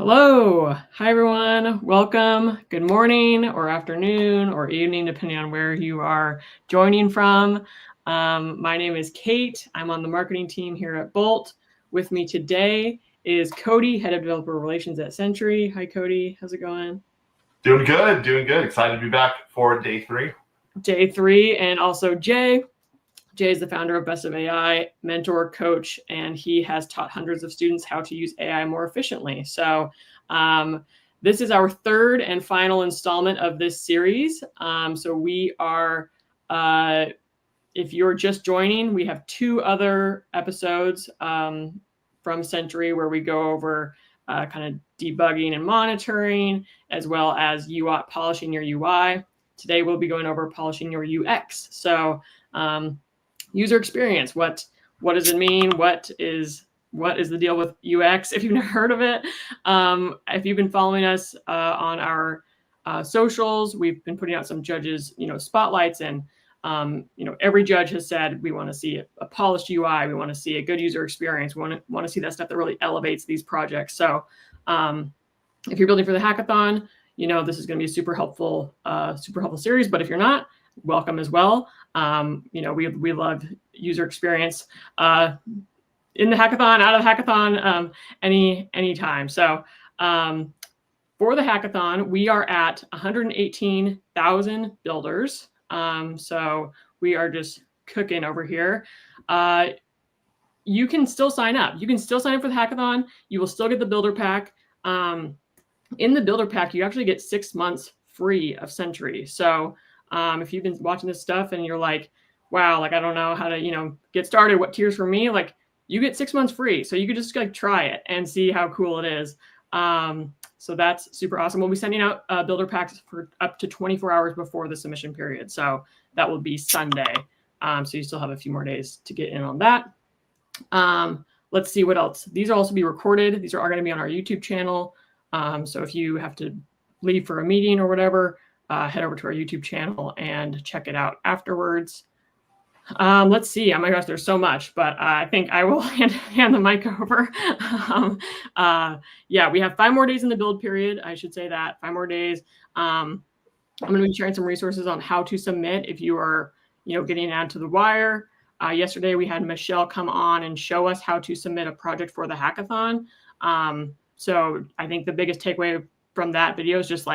Hello. Hi, everyone. Welcome. Good morning or afternoon or evening, depending on where you are joining from. My name is Kate. I'm on the marketing team here at Bolt. With me today is Cody, Head of Developer Relations at Sentry. Hi, Cody. How's it going? Doing good, doing good. Excited to be back for day 3. Day 3, and also Jay. Jay is the founder of Best of AI, mentor, coach, and he has taught hundreds of students how to use AI more efficiently. So this is our third and final installment of this series. So we are, if you're just joining, we have 2 other episodes from Sentry where we go over kind of debugging and monitoring, as well as UI, polishing your UI. Today we'll be going over polishing your UX. So user experience, what does it mean? What is the deal with UX? If you've never heard of it, if you've been following us on our socials, we've been putting out some judges, spotlights, and every judge has said we want to see a polished UI, we want to see a good user experience, we want to see that stuff that really elevates these projects. So if you're building for the hackathon, this is going to be a super helpful series. But if you're not, welcome as well. We love user experience in the hackathon, out of the hackathon, anytime. So for the hackathon, we are at 118,000 builders. So we are just cooking over here. You can still sign up. You can still sign up for the hackathon. You will still get the builder pack. In the builder pack, you actually get 6 months free of Sentry. So if you've been watching this stuff and you're like, wow, I don't know how to, get started, what tiers for me, you get 6 months free. So you could just try it and see how cool it is. So that's super awesome. We'll be sending out builder packs for up to 24 hours before the submission period. So that will be Sunday. So you still have a few more days to get in on that. Let's see what else. These will also be recorded. These are all going to be on our YouTube channel. So if you have to leave for a meeting or whatever, head over to our YouTube channel and check it out afterwards. Let's see. Oh my gosh, there's so much, but I think I will hand the mic over. Yeah, we have 5 more days in the build period. I should say that 5 more days. I'm going to be sharing some resources on how to submit if you are, getting down to the wire. Yesterday, we had Michelle come on and show us how to submit a project for the hackathon. So I think the biggest takeaway from that video is just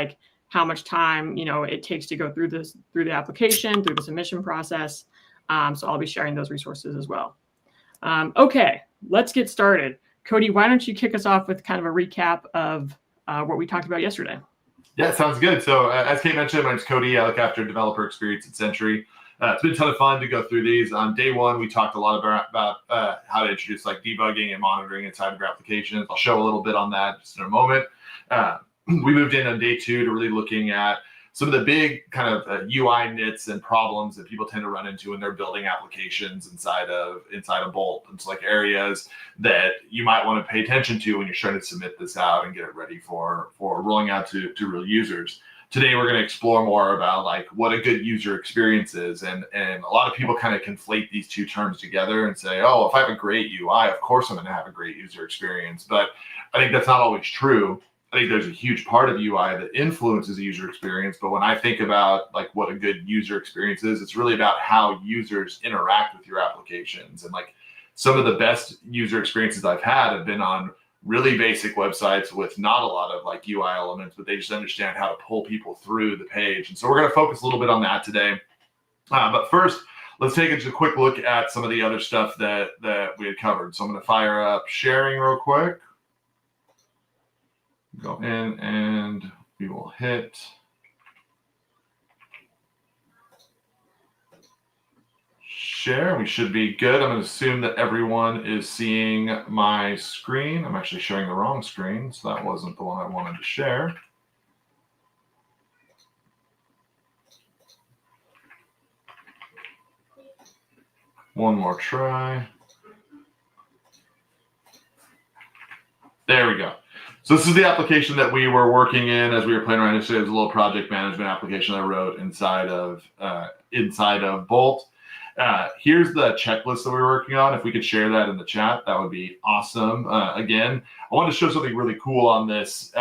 how much time it takes to go through the application, through the submission process. So I'll be sharing those resources as well. Okay, let's get started. Cody, why don't you kick us off with kind of a recap of what we talked about yesterday? Yeah, sounds good. So as Kate mentioned, my name's Cody. I look after developer experience at Sentry. It's been a ton of fun to go through these. On day 1, we talked a lot about how to introduce debugging and monitoring inside of your applications. I'll show a little bit on that just in a moment. We moved in on day 2 to really looking at some of the big kind of UI nits and problems that people tend to run into when they're building applications inside of Bolt. It's areas that you might want to pay attention to when you're trying to submit this out and get it ready for rolling out to real users. Today, we're going to explore more about what a good user experience is. And a lot of people kind of conflate these 2 terms together and say, oh, if I have a great UI, of course I'm going to have a great user experience. But I think that's not always true. I think there's a huge part of UI that influences the user experience. But when I think about what a good user experience is, it's really about how users interact with your applications. And some of the best user experiences I've had have been on really basic websites with not a lot of UI elements, but they just understand how to pull people through the page. And so we're going to focus a little bit on that today. But first, let's take just a quick look at some of the other stuff that we had covered. So I'm going to fire up sharing real quick. Go in and we will hit share. We should be good. I'm going to assume that everyone is seeing my screen. I'm actually sharing the wrong screen, so that wasn't the one I wanted to share. One more try. There we go. So this is the application that we were working in as we were playing around yesterday. It was a little project management application I wrote inside of Bolt. Here's the checklist that we're working on. If we could share that in the chat, that would be awesome. Again, I want to show something really cool on this.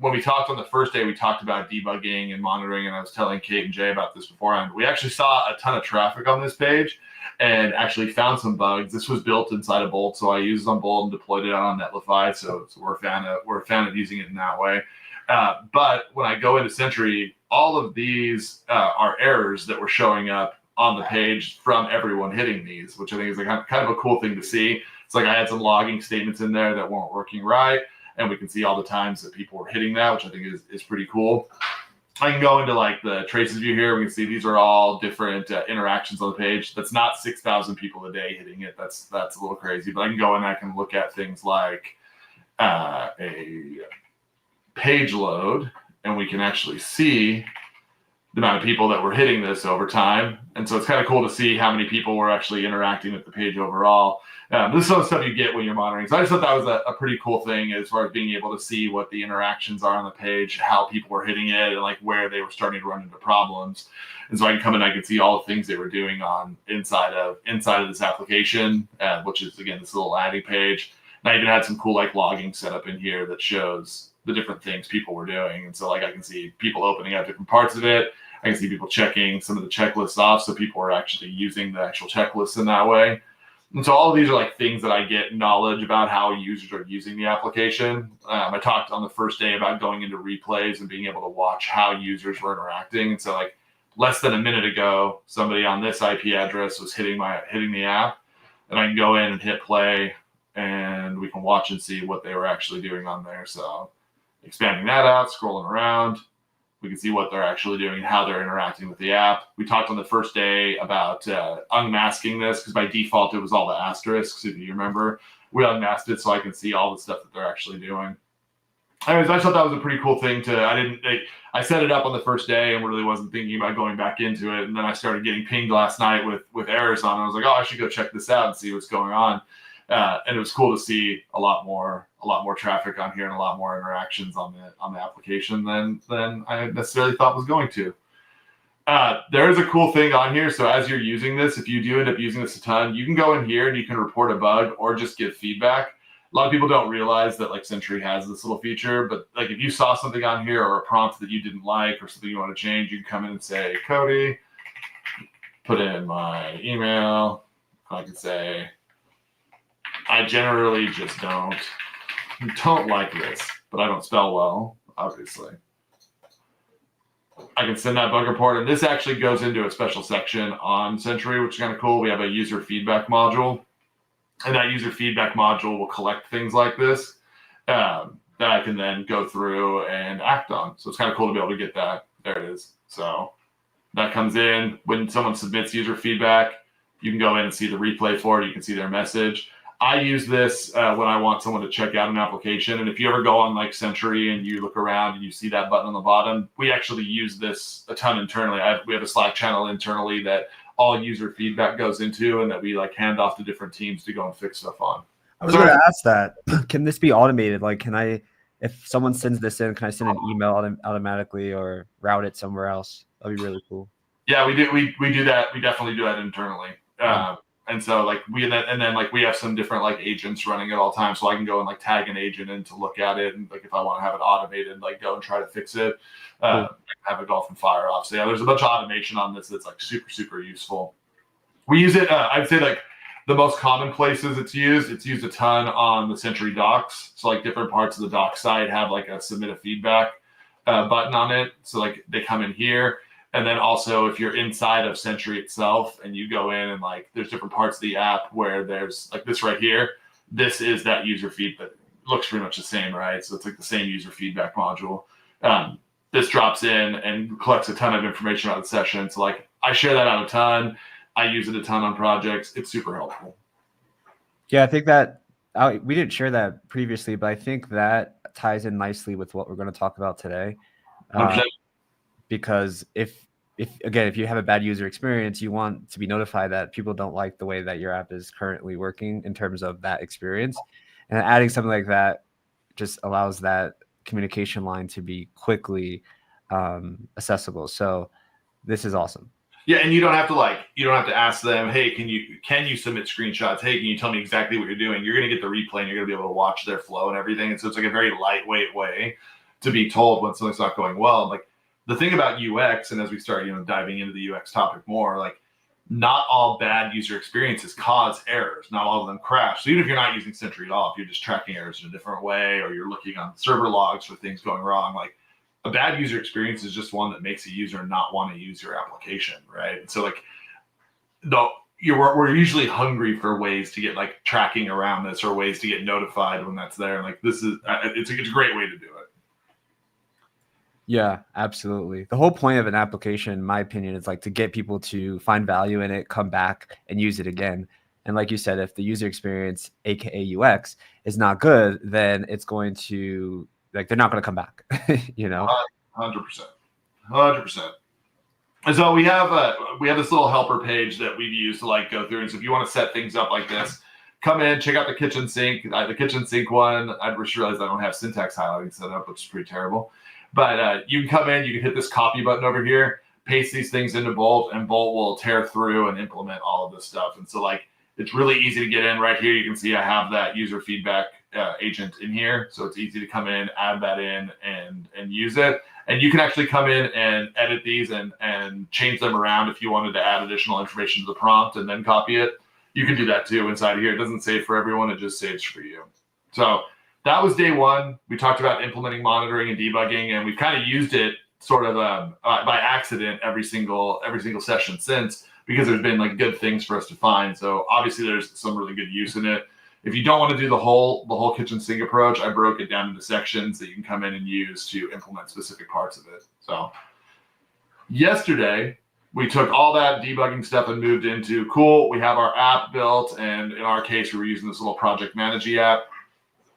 When we talked on the first day, we talked about debugging and monitoring, and I was telling Kate and Jay about this beforehand. We actually saw a ton of traffic on this page and actually found some bugs. This was built inside of Bolt, so I used it on Bolt and deployed it out on Netlify. So we're a fan of using it in that way. But when I go into Sentry, all of these are errors that were showing up on the page from everyone hitting these, which I think is like kind of a cool thing to see. It's like I had some logging statements in there that weren't working right, and we can see all the times that people were hitting that, which I think is pretty cool. I can go into like the traces view here. We can see these are all different interactions on the page. That's not 6,000 people a day hitting it. That's a little crazy. But I can go in and I can look at things like a page load, and we can actually see the amount of people that were hitting this over time. And so it's kind of cool to see how many people were actually interacting with the page overall. This is some of the stuff you get when you're monitoring. So I just thought that was a pretty cool thing as far as being able to see what the interactions are on the page, how people were hitting it, and like where they were starting to run into problems. And so I can come in, I can see all the things they were doing on inside of this application, which is again this little landing page. And I even had some cool like logging set up in here that shows the different things people were doing. And so like I can see people opening up different parts of it. I can see people checking some of the checklists off, so people are actually using the actual checklists in that way. And so all of these are like things that I get knowledge about how users are using the application. I talked on the first day about going into replays and being able to watch how users were interacting. And so like less than a minute ago, somebody on this IP address was hitting the app, and I can go in and hit play, and we can watch and see what they were actually doing on there. So expanding that out, scrolling around, we can see what they're actually doing and how they're interacting with the app. We talked on the first day about unmasking this, because by default it was all the asterisks, if you remember. We unmasked it so I can see all the stuff that they're actually doing. Anyways, I thought that was a pretty cool thing I set it up on the first day and really wasn't thinking about going back into it. And then I started getting pinged last night with errors on it. I was like, oh, I should go check this out and see what's going on. And it was cool to see a lot more traffic on here and a lot more interactions on the application than I necessarily thought was going to. There is a cool thing on here. So as you're using this, if you do end up using this a ton, you can go in here and you can report a bug or just give feedback. A lot of people don't realize that like Sentry has this little feature, but like if you saw something on here or a prompt that you didn't like or something you want to change, you can come in and say, Cody, put in my email. I can say, I generally just don't like this, but I don't spell well, obviously. I can send that bug report, and this actually goes into a special section on Sentry, which is kind of cool. We have a user feedback module, and that user feedback module will collect things like this that I can then go through and act on. So it's kind of cool to be able to get that. There it is. So that comes in when someone submits user feedback. You can go in and see the replay for it. You can see their message. I use this when I want someone to check out an application. And if you ever go on like Sentry and you look around and you see that button on the bottom, we actually use this a ton internally. We have a Slack channel internally that all user feedback goes into and that we like hand off to different teams to go and fix stuff on. I was going to ask that. Can this be automated? Like, if someone sends this in, can I send an email automatically or route it somewhere else? That'd be really cool. Yeah, we do. We do that. We definitely do that internally. And so like we have some different like agents running at all times, so I can go and like tag an agent in to look at it, and like if I want to have it automated, like go and try to fix it, have it go and fire off. So yeah, there's a bunch of automation on this that's like super useful. We use it. I'd say like the most common places it's used a ton on the Sentry docs. So like different parts of the doc site have like a submit a feedback button on it. So like they come in here. And then also if you're inside of Sentry itself and you go in and like there's different parts of the app where there's like this right here, this is that user feed that looks pretty much the same, right? So it's like the same user feedback module. This drops in and collects a ton of information about the session. So like I share that out a ton. I use it a ton on projects. It's super helpful. Yeah, I think that we didn't share that previously, but I think that ties in nicely with what we're going to talk about today. Because if you have a bad user experience, you want to be notified that people don't like the way that your app is currently working in terms of that experience. And adding something like that just allows that communication line to be quickly accessible. So this is awesome. Yeah, and you don't have to like you don't have to ask them, hey, can you submit screenshots? Hey, can you tell me exactly what you're doing? You're going to get the replay and you're going to be able to watch their flow and everything. And so it's like a very lightweight way to be told when something's not going well. Like the thing about UX, and as we start, diving into the UX topic more, like not all bad user experiences cause errors. Not all of them crash. So even if you're not using Sentry at all, if you're just tracking errors in a different way, or you're looking on server logs for things going wrong, like a bad user experience is just one that makes a user not want to use your application, right? And so like we're usually hungry for ways to get like tracking around this or ways to get notified when that's there. And like this is it's a great way to do it. Yeah, absolutely. The whole point of an application, in my opinion, is like to get people to find value in it, come back and use it again. And like you said, if the user experience, aka UX, is not good, then it's going to they're not going to come back. 100%. And so we have this little helper page that we've used to like go through. And so if you want to set things up like this, come in, check out the kitchen sink. The kitchen sink one, I just realized I don't have syntax highlighting set up, which is pretty terrible. But you can come in, you can hit this copy button over here, paste these things into Bolt, and Bolt will tear through and implement all of this stuff. And so like it's really easy to get in right here. You can see I have that user feedback agent in here. So it's easy to come in, add that in, and use it. And you can actually come in and edit these and change them around if you wanted to add additional information to the prompt and then copy it. You can do that too inside of here. It doesn't save for everyone. It just saves for you. So that was day one. We talked about implementing monitoring and debugging, and we've kind of used it sort of by accident every single session since, because there's been like good things for us to find. So obviously there's some really good use in it. If you don't want to do the whole kitchen sink approach, I broke it down into sections that you can come in and use to implement specific parts of it. So yesterday, we took all that debugging stuff and moved into, cool, we have our app built. And in our case, we were using this little project managing app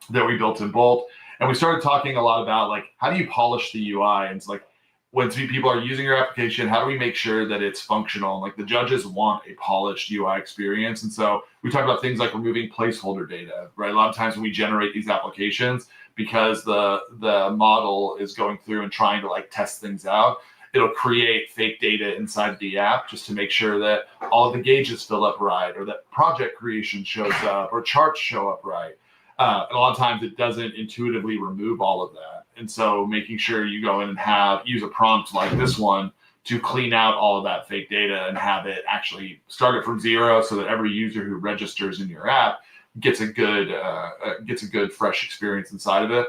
that we built in Bolt. And we started talking a lot about like, how do you polish the UI? And it's like, when people are using your application, how do we make sure that it's functional? Like the judges want a polished UI experience. And so we talk about things like removing placeholder data, right? A lot of times when we generate these applications, because the model is going through and trying to like test things out, it'll create fake data inside the app just to make sure that all of the gauges fill up right, or that project creation shows up, or charts show up right. And a lot of times it doesn't intuitively remove all of that. And so making sure you go in and use a prompt like this one to clean out all of that fake data and have it actually start it from zero, so that every user who registers in your app gets a good fresh experience inside of it.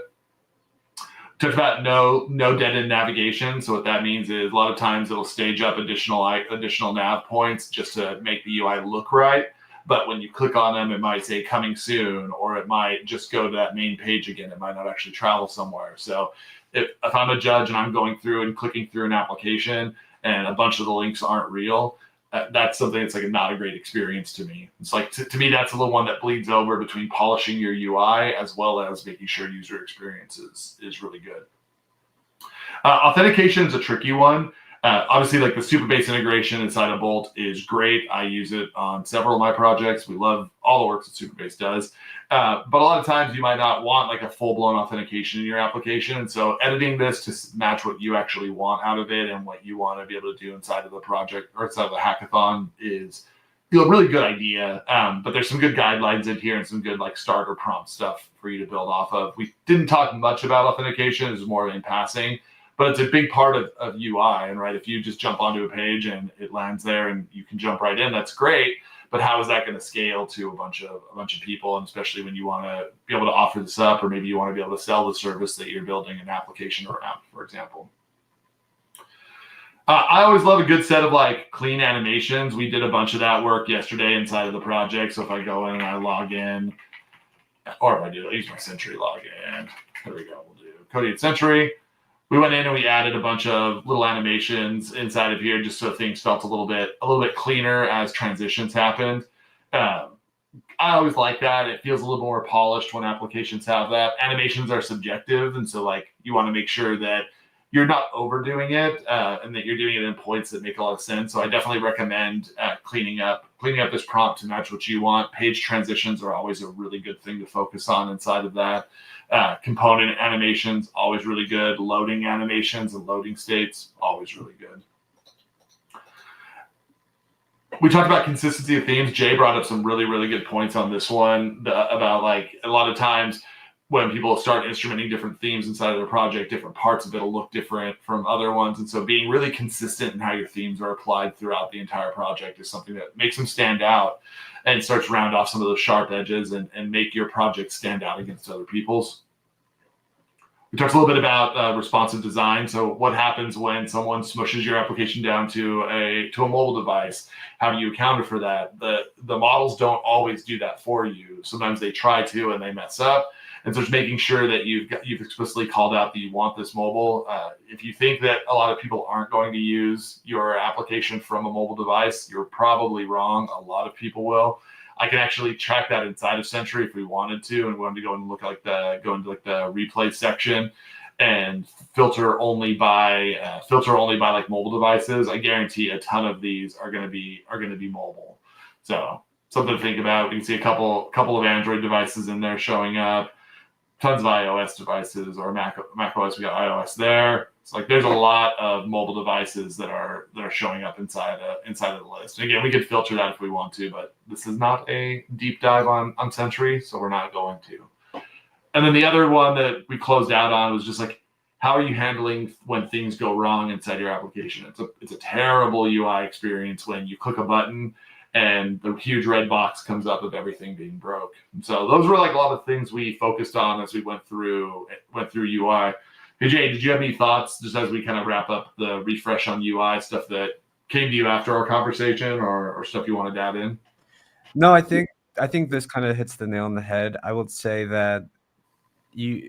Talked about no dead-end navigation. So what that means is a lot of times it'll stage up additional nav points just to make the UI look right. But when you click on them, it might say coming soon, or it might just go to that main page again. It might not actually travel somewhere. So if I'm a judge and I'm going through and clicking through an application and a bunch of the links aren't real, that's something that's like not a great experience to me. It's like, to me, that's the one that bleeds over between polishing your UI as well as making sure user experience is really good. Authentication is a tricky one. Obviously, like the Supabase integration inside of Bolt is great. I use it on several of my projects. We love all the work that Supabase does. But a lot of times you might not want like a full-blown authentication in your application. And so editing this to match what you actually want out of it and what you want to be able to do inside of the project or inside of the hackathon is a really good idea. But there's some good guidelines in here and some good like starter prompt stuff for you to build off of. We didn't talk much about authentication. It was more in passing. But it's a big part of UI, and right, if you just jump onto a page and it lands there and you can jump right in, that's great. But how is that going to scale to a bunch of people, and especially when you want to be able to offer this up, or maybe you want to be able to sell the service that you're building an application around, for example. I always love a good set of like clean animations. We did a bunch of that work yesterday inside of the project. So if I go in and I log in, or if I do, I'll use my Sentry login. There we go. We'll do Cody at Sentry. We went in and we added a bunch of little animations inside of here just so things felt a little bit cleaner as transitions happened. I always like that. It feels a little more polished when applications have that. Animations are subjective, and so like you want to make sure that you're not overdoing it and that you're doing it in points that make a lot of sense. So I definitely recommend cleaning up this prompt to match what you want. Page transitions are always a really good thing to focus on inside of that. Component animations, always really good. Loading animations and loading states, always really good. We talked about consistency of themes. Jay brought up some really, really good points on this one about like a lot of times when people start instrumenting different themes inside of their project, different parts of it will look different from other ones. And so being really consistent in how your themes are applied throughout the entire project is something that makes them stand out and starts to round off some of those sharp edges and make your project stand out against other people's. We talked a little bit about responsive design. So what happens when someone smushes your application down to a mobile device? How do you account for that? The models don't always do that for you. Sometimes they try to and they mess up. And so just making sure that you've explicitly called out that you want this mobile. If you think that a lot of people aren't going to use your application from a mobile device, you're probably wrong. A lot of people will. I can actually track that inside of Sentry if we wanted to, and we wanted to go and look like the replay section and filter only by like mobile devices. I guarantee a ton of these are going to be mobile. So something to think about. You can see a couple of Android devices in there showing up, tons of iOS devices, or Mac OS. We got iOS there. It's like there's a lot of mobile devices that are showing up inside of the list. And again, we could filter that if we want to, but this is not a deep dive on Sentry, so we're not going to. And then the other one that we closed out on was just like, how are you handling when things go wrong inside your application? It's a terrible UI experience when you click a button and the huge red box comes up of everything being broke. And so those were like a lot of things we focused on as we went through UI. Hey, Jay, did you have any thoughts just as we kind of wrap up the refresh on UI, stuff that came to you after our conversation or stuff you wanted to add in? No, I think this kind of hits the nail on the head. I would say that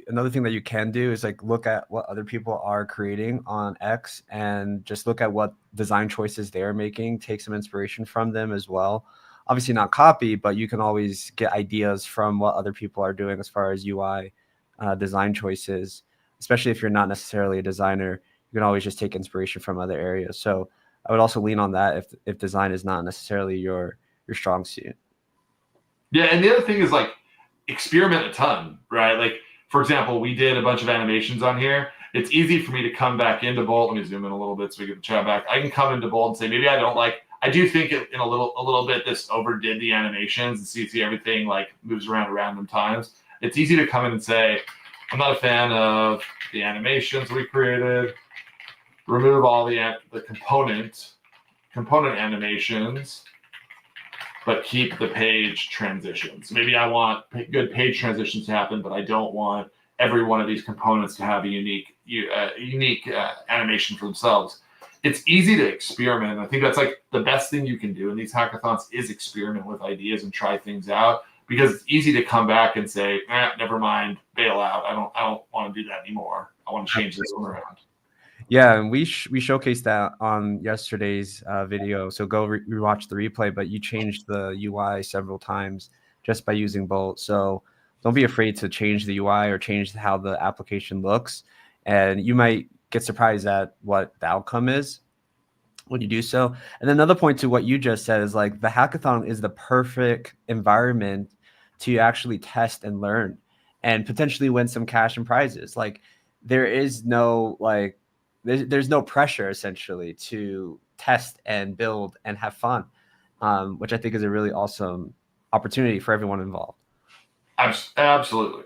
another thing that you can do is like look at what other people are creating on X and just look at what design choices they're making, take some inspiration from them as well. Obviously not copy, but you can always get ideas from what other people are doing as far as UI design choices, especially if you're not necessarily a designer. You can always just take inspiration from other areas. So I would also lean on that if design is not necessarily your strong suit. Yeah, and the other thing is like experiment a ton, right? Like, for example, we did a bunch of animations on here. It's easy for me to come back into Bolt. Let me zoom in a little bit so we get the chat back. I can come into Bolt and say, maybe I do think in a little bit this overdid the animations, and see everything like moves around at random times. It's easy to come in and say, I'm not a fan of the animations we created. Remove all the component animations, but keep the page transitions. Maybe I want good page transitions to happen, but I don't want every one of these components to have a unique animation for themselves. It's easy to experiment. I think that's like the best thing you can do in these hackathons is experiment with ideas and try things out, because it's easy to come back and say, never mind, bail out. I don't want to do that anymore. I want to change this one around. Yeah, and we showcased that on yesterday's video. So go rewatch the replay, but you changed the UI several times just by using Bolt. So don't be afraid to change the UI or change how the application looks. And you might get surprised at what the outcome is when you do so. And another point to what you just said is like the hackathon is the perfect environment to actually test and learn and potentially win some cash and prizes. Like there is no like, there's no pressure essentially to test and build and have fun, which I think is a really awesome opportunity for everyone involved. Absolutely.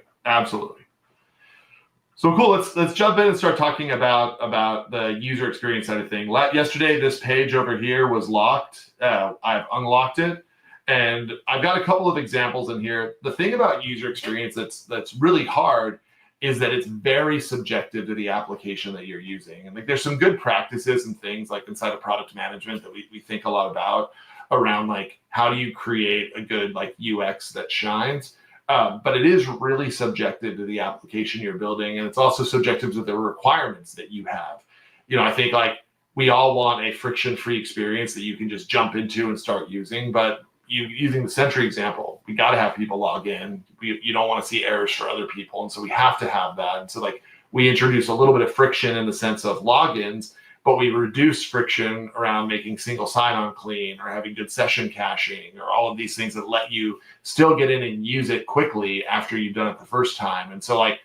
So cool. Let's jump in and start talking about the user experience side of thing. Yesterday, this page over here was locked. I've unlocked it, and I've got a couple of examples in here. The thing about user experience that's really hard is that it's very subjective to the application that you're using. And like there's some good practices and things like inside of product management that we think a lot about around like how do you create a good like UX that shines. But it is really subjective to the application you're building. And it's also subjective to the requirements that you have. You know, I think like we all want a friction-free experience that you can just jump into and start using, but using the Sentry example, we got to have people log in. You don't want to see errors for other people. And so we have to have that. And so like we introduce a little bit of friction in the sense of logins, but we reduce friction around making single sign-on clean or having good session caching or all of these things that let you still get in and use it quickly after you've done it the first time. And so like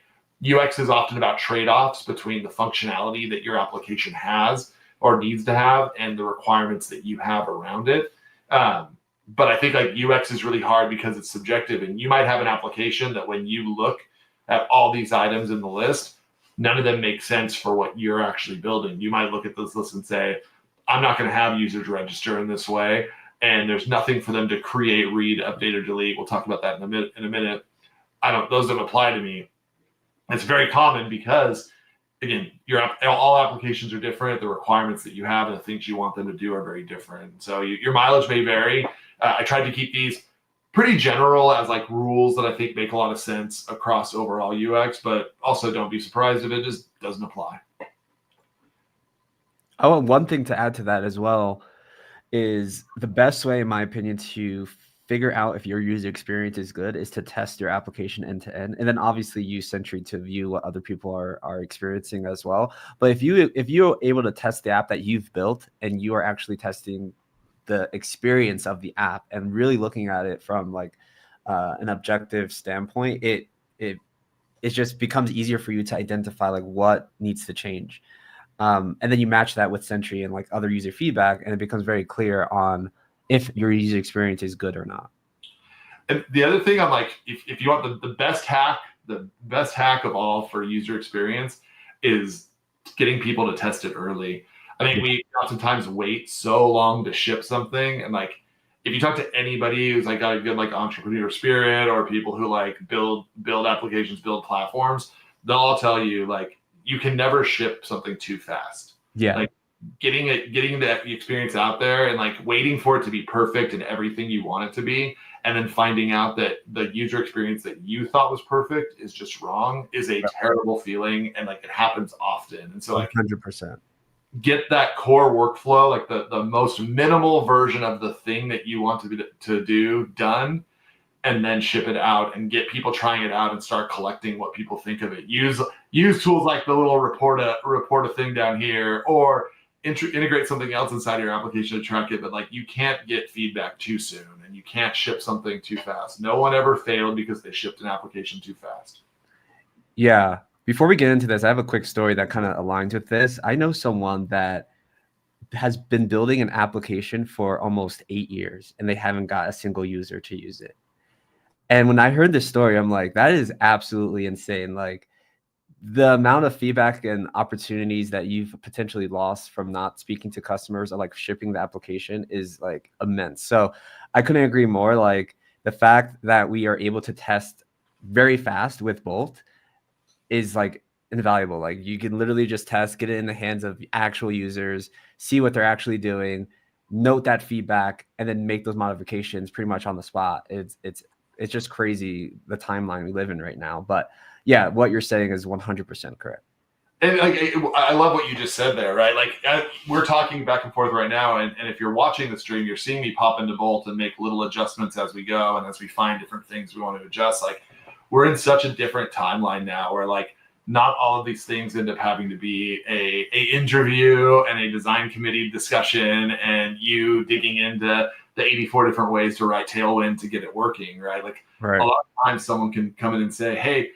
UX is often about trade-offs between the functionality that your application has or needs to have and the requirements that you have around it. But I think like UX is really hard because it's subjective, and you might have an application that when you look at all these items in the list, none of them make sense for what you're actually building. You might look at this list and say, I'm not going to have users register in this way, and there's nothing for them to create, read, update, or delete. We'll talk about that in a minute. Those don't apply to me. It's very common because, again, all applications are different. The requirements that you have and the things you want them to do are very different. So your mileage may vary. I tried to keep these pretty general as like rules that I think make a lot of sense across overall UX, but also don't be surprised if it just doesn't apply. Oh, and one thing to add to that as well is the best way, in my opinion, to figure out if your user experience is good is to test your application end to end, and then obviously use Sentry to view what other people are experiencing as well. But if you're able to test the app that you've built and you are actually testing the experience of the app and really looking at it from like an objective standpoint, it just becomes easier for you to identify like what needs to change. And then you match that with Sentry and like other user feedback, and it becomes very clear on if your user experience is good or not. And the other thing, I'm like, if you want the best hack of all for user experience is getting people to test it early. I think we oftentimes wait so long to ship something, and like if you talk to anybody who's like got a good like entrepreneur spirit, or people who like build applications, build platforms, they'll all tell you like you can never ship something too fast. Yeah. Like getting the experience out there and like waiting for it to be perfect and everything you want it to be, and then finding out that the user experience that you thought was perfect is just wrong is a terrible feeling, and like it happens often. And so like 100%. Get that core workflow, like the most minimal version of the thing that you want to do done, and then ship it out and get people trying it out and start collecting what people think of it. Use tools like the little report a thing down here, or integrate something else inside your application to track it. But like you can't get feedback too soon, and you can't ship something too fast. No one ever failed because they shipped an application too fast. Yeah. Before we get into this, I have a quick story that kind of aligns with this. I know someone that has been building an application for almost 8 years, and they haven't got a single user to use it. And when I heard this story, I'm like, that is absolutely insane. Like the amount of feedback and opportunities that you've potentially lost from not speaking to customers or like shipping the application is like immense. So I couldn't agree more. Like the fact that we are able to test very fast with Bolt is like invaluable. Like you can literally just test, get it in the hands of actual users, see what they're actually doing, note that feedback, and then make those modifications pretty much on the spot. It's just crazy the timeline we live in right now. But yeah, what you're saying is 100% correct. And like I love what you just said there, right? Like we're talking back and forth right now, and if you're watching the stream, you're seeing me pop into Bolt and make little adjustments as we go, and as we find different things we want to adjust. Like we're in such a different timeline now where like not all of these things end up having to be a interview and a design committee discussion and you digging into the 84 different ways to write Tailwind to get it working, right? Like a lot of times someone can come in and say, hey,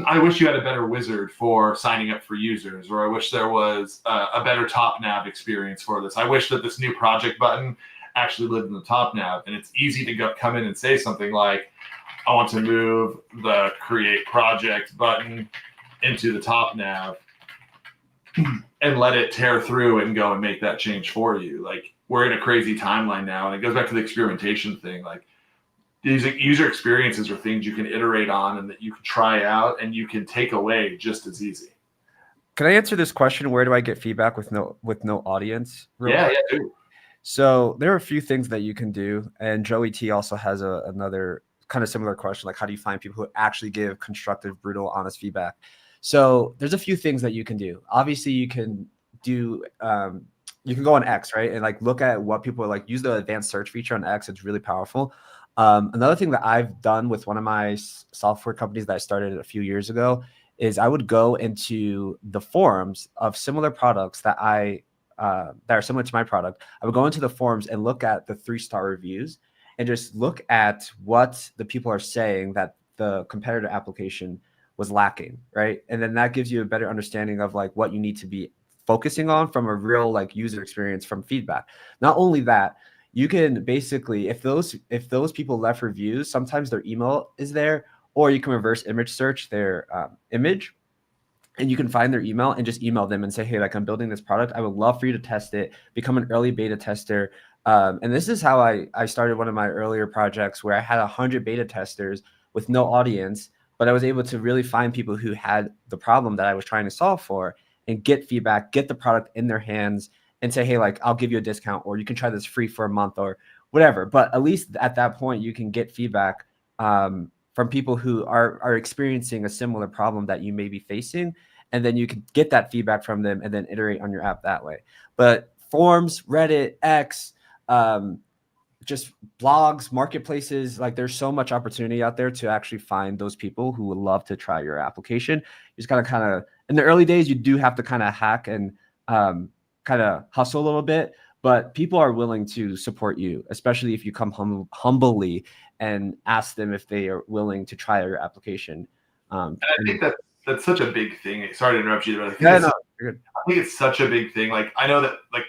I wish you had a better wizard for signing up for users, or I wish there was a better top nav experience for this. I wish that this new project button actually lived in the top nav. And it's easy to come in and say something like, I want to move the create project button into the top nav and let it tear through and go and make that change for you. Like we're in a crazy timeline now. And it goes back to the experimentation thing. Like these user experiences are things you can iterate on and that you can try out and you can take away just as easy. Can I answer this question? Where do I get feedback with no audience? Yeah, do. So there are a few things that you can do. And Joey T also has another kind of similar question, like how do you find people who actually give constructive, brutal, honest feedback? So there's a few things that you can do. Obviously, you can do you can go on X, right, and like look at what people are like. Use the advanced search feature on X. It's really powerful. Another thing that I've done with one of my software companies that I started a few years ago is I would go into the forums of similar products that that are similar to my product. I would go into the forums and look at the 3-star reviews and just look at what the people are saying that the competitor application was lacking, right? And then that gives you a better understanding of like what you need to be focusing on from a real like user experience from feedback. Not only that, you can basically, if those people left reviews, sometimes their email is there, or you can reverse image search their image, and you can find their email and just email them and say, hey, like, I'm building this product. I would love for you to test it, become an early beta tester. And this is how I started one of my earlier projects, where I had 100 beta testers with no audience, but I was able to really find people who had the problem that I was trying to solve for and get feedback, get the product in their hands, and say, hey, like, I'll give you a discount, or you can try this free for a month, or whatever. But at least at that point, you can get feedback from people who are experiencing a similar problem that you may be facing. And then you can get that feedback from them and then iterate on your app that way. But forums, Reddit, X, just blogs, marketplaces, like, there's so much opportunity out there to actually find those people who would love to try your application. You just gotta kind of, in the early days, you do have to kind of hack and kind of hustle a little bit, but people are willing to support you, especially if you come humbly and ask them if they are willing to try your application. And I think that's such a big thing. Sorry to interrupt you, but I think it's such a big thing. Like, I know that, like,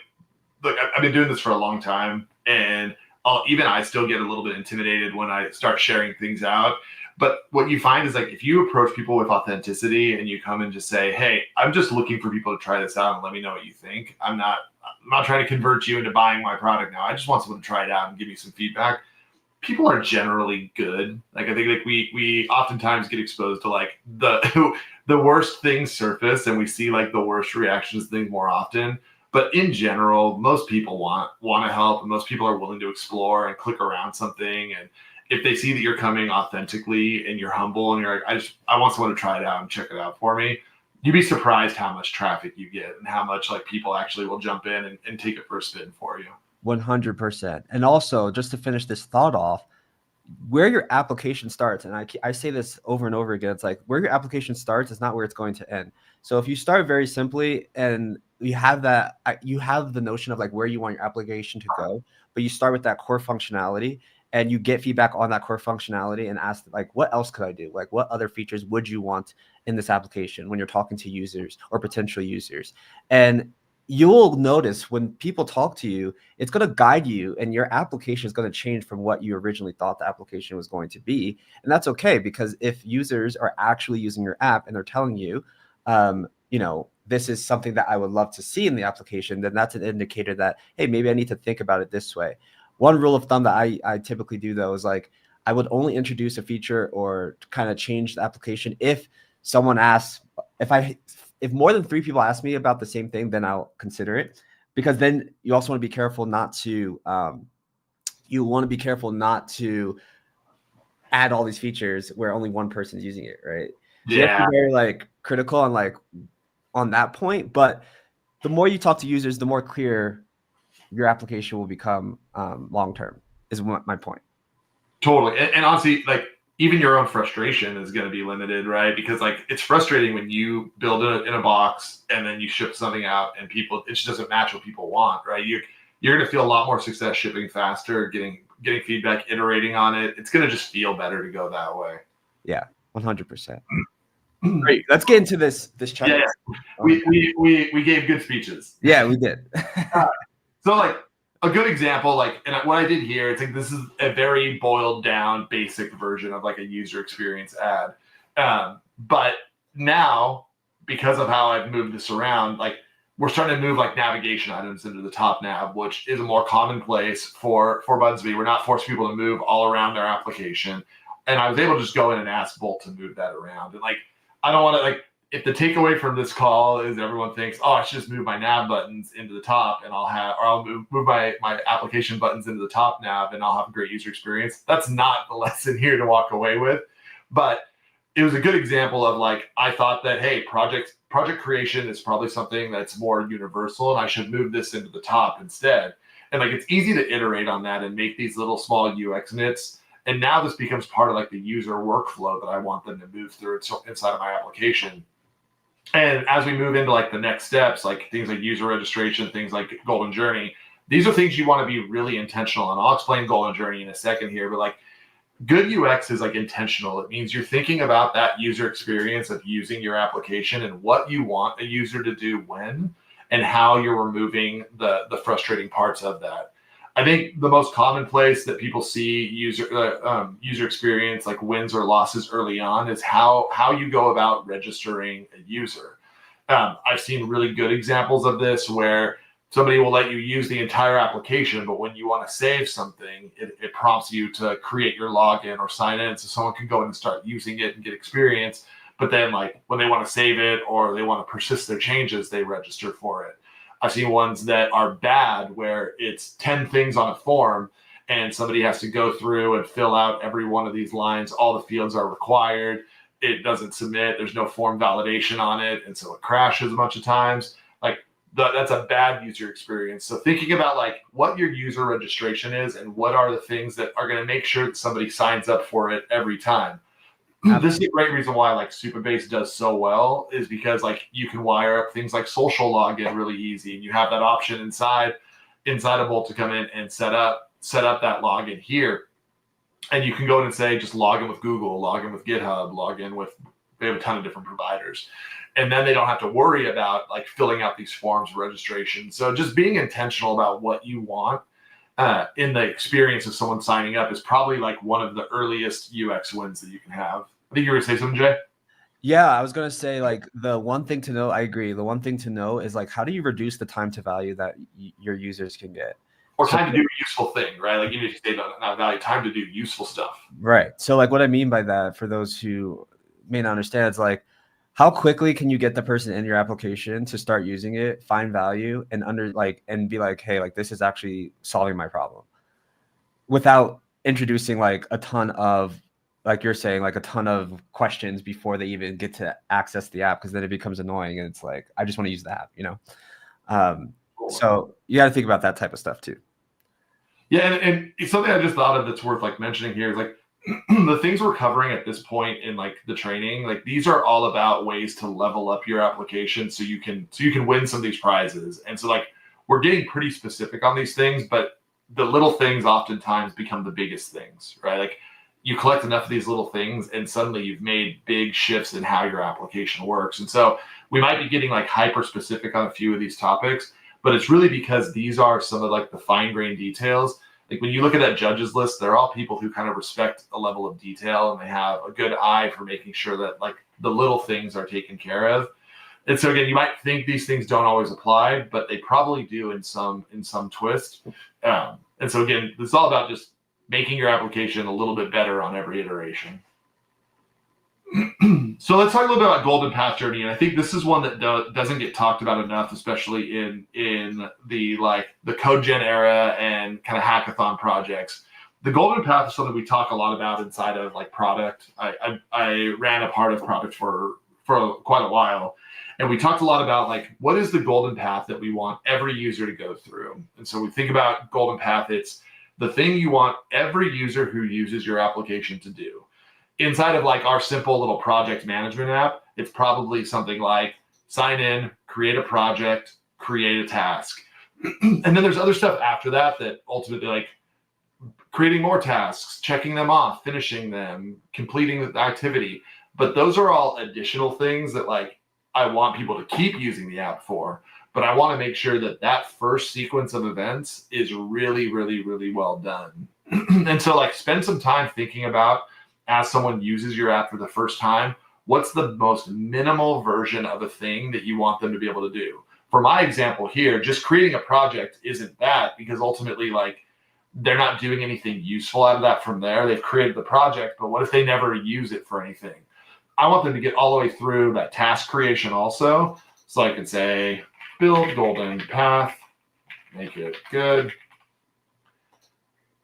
look, I've been doing this for a long time, and even I still get a little bit intimidated when I start sharing things out. But what you find is, like, if you approach people with authenticity and you come and just say, hey, I'm just looking for people to try this out and let me know what you think. I'm not trying to convert you into buying my product now. I just want someone to try it out and give me some feedback. People are generally good. Like, I think, like, we oftentimes get exposed to, like, the worst things surface, and we see, like, the worst reactions to things more often. But in general, most people want to help, and most people are willing to explore and click around something. And if they see that you're coming authentically and you're humble and you're like, I want someone to try it out and check it out for me, you'd be surprised how much traffic you get and how much, like, people actually will jump in and take it for a spin for you. 100%. And also, just to finish this thought off, where your application starts, and I say this over and over again, it's like, where your application starts is not where it's going to end. So if you start very simply and you have the notion of, like, where you want your application to go, but you start with that core functionality and you get feedback on that core functionality and ask, like, what else could I do? Like, what other features would you want in this application when you're talking to users or potential users? And you'll notice when people talk to you, it's going to guide you, and your application is going to change from what you originally thought the application was going to be. And that's okay, because if users are actually using your app and they're telling you, this is something that I would love to see in the application, then that's an indicator that, hey, maybe I need to think about it this way. One rule of thumb that I typically do, though, is, like, I would only introduce a feature or kind of change the application if someone asks. If more than 3 people ask me about the same thing, then I'll consider it, because then you also want to be careful not to add all these features where only one person is using it, right? So you have to be very, like, critical on, like, on that point. But the more you talk to users, the more clear your application will become long term, is my point. Totally. And honestly, like, even your own frustration is going to be limited, right? Because, like, it's frustrating when you build it in a box and then you ship something out and it just doesn't match what people want, right? You're going to feel a lot more success shipping faster, getting feedback, iterating on it. It's going to just feel better to go that way. Yeah, 100%. Great. Let's get into this chapter. Yeah. We gave good speeches. Yeah, we did. So, like, a good example, like, and what I did here, it's like, this is a very boiled down basic version of, like, a user experience ad. But now, because of how I've moved this around, like, we're starting to move, like, navigation items into the top nav, which is a more common place for Budsby. We're not forcing people to move all around their application. And I was able to just go in and ask Bolt to move that around. And, like, I don't want to, like, if the takeaway from this call is everyone thinks, oh, I should just move my nav buttons into the top and I'll move my application buttons into the top nav and I'll have a great user experience. That's not the lesson here to walk away with. But it was a good example of, like, I thought that, hey, project creation is probably something that's more universal and I should move this into the top instead. And, like, it's easy to iterate on that and make these little small UX nits. And now this becomes part of, like, the user workflow that I want them to move through inside of my application. And as we move into, like, the next steps, like things like user registration, things like Golden Journey, these are things you want to be really intentional on. I'll explain Golden Journey in a second here, but, like, good UX is, like, intentional. It means you're thinking about that user experience of using your application and what you want a user to do when and how you're removing the frustrating parts of that. I think the most common place that people see user experience, like wins or losses early on, is how you go about registering a user. I've seen really good examples of this where somebody will let you use the entire application, but when you want to save something, it prompts you to create your login or sign in so someone can go in and start using it and get experience. But then like when they want to save it or they want to persist their changes, they register for it. I've seen ones that are bad where it's 10 things on a form and somebody has to go through and fill out every one of these lines. All the fields are required. It doesn't submit. There's no form validation on it. And so it crashes a bunch of times. Like that's a bad user experience. So thinking about like what your user registration is and what are the things that are going to make sure that somebody signs up for it every time. This is a great reason why like Supabase does so well, is because like you can wire up things like social login really easy, and you have that option inside of Bolt to come in and set up that login here, and you can go in and say just log in with Google, log in with GitHub, log in with, they have a ton of different providers, and then they don't have to worry about like filling out these forms of registration. So just being intentional about what you want in the experience of someone signing up is probably like one of the earliest UX wins that you can have. I think you were going to say something, Jay? Yeah, I was going to say like the one thing to know, I agree. The one thing to know is like, how do you reduce the time to value that your users can get? Or time to do a useful thing, right? Like you need to say not value, time to do useful stuff. Right. So like what I mean by that, for those who may not understand, it's like, how quickly can you get the person in your application to start using it, find value, and and be like, hey, like this is actually solving my problem, without introducing like a ton of, like you're saying, like a ton of questions before they even get to access the app, because then it becomes annoying and it's like, I just want to use the app, you know? So you got to think about that type of stuff too. Yeah, and it's something I just thought of that's worth like mentioning here is like the things we're covering at this point in like the training, like these are all about ways to level up your application so you can win some of these prizes. And so like we're getting pretty specific on these things, but the little things oftentimes become the biggest things, right? Like you collect enough of these little things and suddenly you've made big shifts in how your application works. And so we might be getting like hyper specific on a few of these topics, but it's really because these are some of like the fine-grained details. Like when you look at that judges list, they're all people who kind of respect a level of detail and they have a good eye for making sure that like the little things are taken care of. And so again, you might think these things don't always apply, but they probably do in some twist. And so again, it's all about just making your application a little bit better on every iteration. So let's talk a little bit about Golden Path journey, and I think this is one that doesn't get talked about enough, especially in the code gen era and kind of hackathon projects. The Golden Path is something we talk a lot about inside of like product. I ran a part of product for quite a while, and we talked a lot about like what is the golden path that we want every user to go through. And so we think about golden path, it's the thing you want every user who uses your application to do. Inside of like our simple little project management app, it's probably something like sign in, create a project, create a task. And then there's other stuff after that ultimately like creating more tasks, checking them off, finishing them, completing the activity. But those are all additional things that like I want people to keep using the app for. But I want to make sure that that first sequence of events is really, really, really well done. And so like spend some time thinking about, as someone uses your app for the first time, what's the most minimal version of a thing that you want them to be able to do? For my example here, just creating a project isn't bad because ultimately like they're not doing anything useful out of that from there. They've created the project, but what if they never use it for anything? I want them to get all the way through that task creation also. So I can say, build golden path, make it good.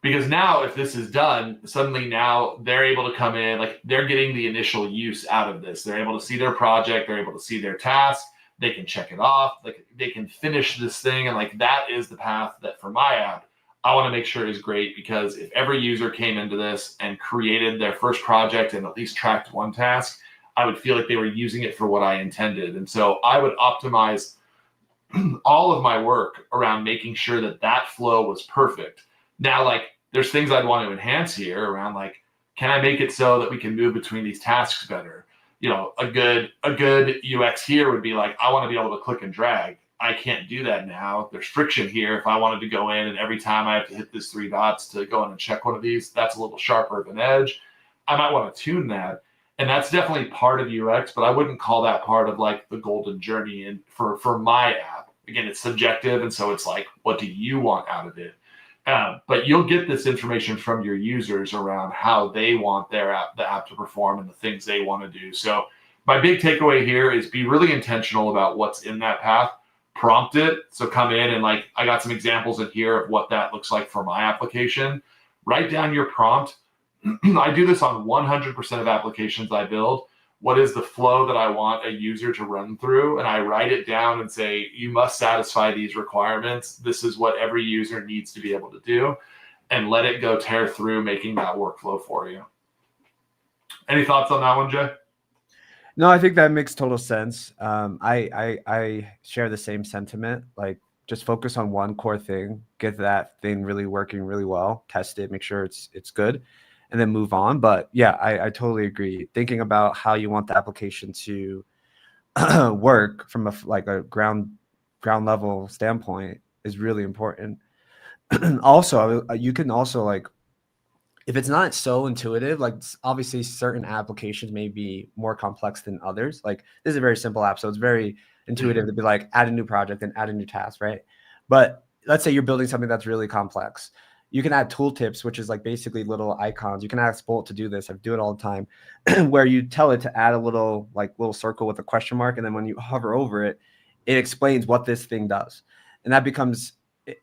Because now if this is done, suddenly now they're able to come in, like they're getting the initial use out of this. They're able to see their project, they're able to see their task, they can check it off, like they can finish this thing. And like that is the path that for my app, I want to make sure is great, because if every user came into this and created their first project and at least tracked one task, I would feel like they were using it for what I intended. And so I would optimize all of my work around making sure that that flow was perfect. Now, like there's things I'd want to enhance here around like, can I make it so that we can move between these tasks better? You know, a good UX here would be like, I want to be able to click and drag. I can't do that now. There's friction here. If I wanted to go in and every time I have to hit this 3 dots to go in and check one of these, that's a little sharper of an edge. I might want to tune that. And that's definitely part of UX, but I wouldn't call that part of like the golden journey. And for my app, again, it's subjective. And so it's like, what do you want out of it? But you'll get this information from your users around how they want the app to perform and the things they want to do. So my big takeaway here is be really intentional about what's in that path. Prompt it. So come in and like, I got some examples in here of what that looks like for my application. Write down your prompt. I do this on 100% of applications I build. What is the flow that I want a user to run through? And I write it down and say, you must satisfy these requirements. This is what every user needs to be able to do, and let it go tear through making that workflow for you. Any thoughts on that one, Jay? No, I think that makes total sense. I share the same sentiment. Like, just focus on one core thing, get that thing really working really well, test it, make sure it's good, and then move on. But yeah, I totally agree. Thinking about how you want the application to work from a ground level standpoint is really important. Also, you can also, like, if it's not so intuitive, like obviously certain applications may be more complex than others. Like this is a very simple app, so it's very intuitive to be like add a new project and add a new task, right? But let's say you're building something that's really complex. You can add tooltips, which is like basically little icons. You can ask Bolt to do this. I do it all the time, where you tell it to add a little circle with a question mark, and then when you hover over it, it explains what this thing does, and that becomes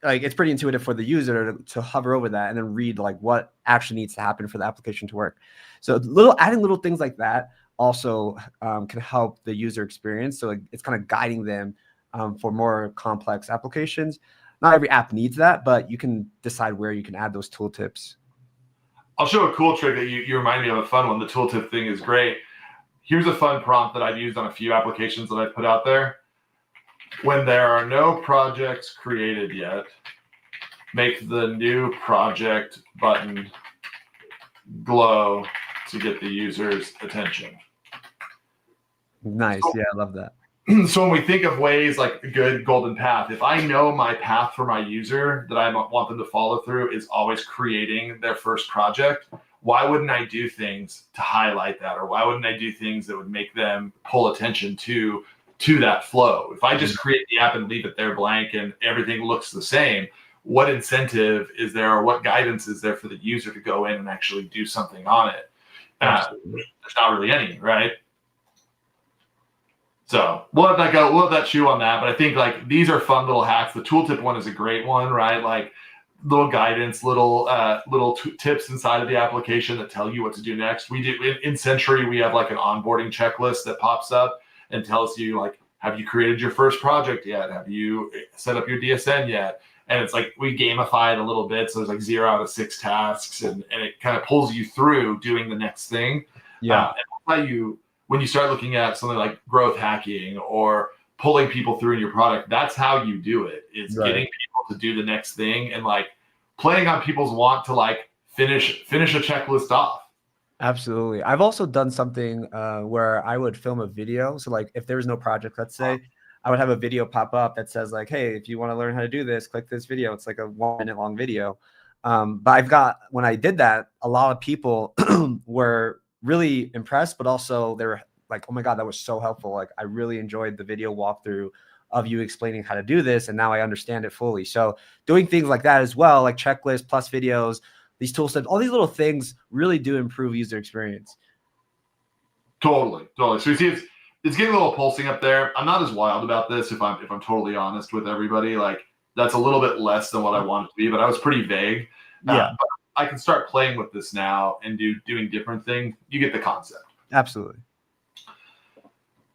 like it's pretty intuitive for the user to hover over that and then read like what actually needs to happen for the application to work. So adding little things like that also can help the user experience. So like it's kind of guiding them for more complex applications. Not every app needs that, but you can decide where you can add those tooltips. I'll show a cool trick that you remind me of a fun one. The tooltip thing is great. Here's a fun prompt that I've used on a few applications that I've put out there. When there are no projects created yet, make the new project button glow to get the user's attention. Nice. Yeah, I love that. So when we think of ways like the good golden path, if I know my path for my user that I want them to follow through is always creating their first project, why wouldn't I do things to highlight that? Or why wouldn't I do things that would make them pull attention to that flow? If I just create the app and leave it there blank and everything looks the same, what incentive is there or what guidance is there for the user to go in and actually do something on it? There's not really any, right? So we'll have that chew on that. But I think like these are fun little hacks. The tooltip one is a great one, right? Like little guidance, little tips inside of the application that tell you what to do next. We do in Sentry, we have like an onboarding checklist that pops up and tells you like, have you created your first project yet? Have you set up your DSN yet? And it's like we gamify it a little bit. So there's like 0 out of 6 tasks and it kind of pulls you through doing the next thing. Yeah. And that's how when you start looking at something like growth hacking or pulling people through in your product, that's how you do it. It's right. Getting people to do the next thing and like playing on people's want to like finish a checklist off. Absolutely. I've also done something where I would film a video. So like if there was no project, let's say, I would have a video pop up that says like, hey, if you want to learn how to do this, click this video. It's like a 1-minute long video. But when I did that, a lot of people were really impressed, but also they were like, oh my God, that was so helpful. Like I really enjoyed the video walkthrough of you explaining how to do this. And now I understand it fully. So doing things like that as well, like checklists plus videos, these tool sets, all these little things really do improve user experience. Totally. So you see it's getting a little pulsing up there. I'm not as wild about this if I'm totally honest with everybody. Like that's a little bit less than what I want it to be, but I was pretty vague. Yeah. But I can start playing with this now and doing different things. You get the concept. Absolutely.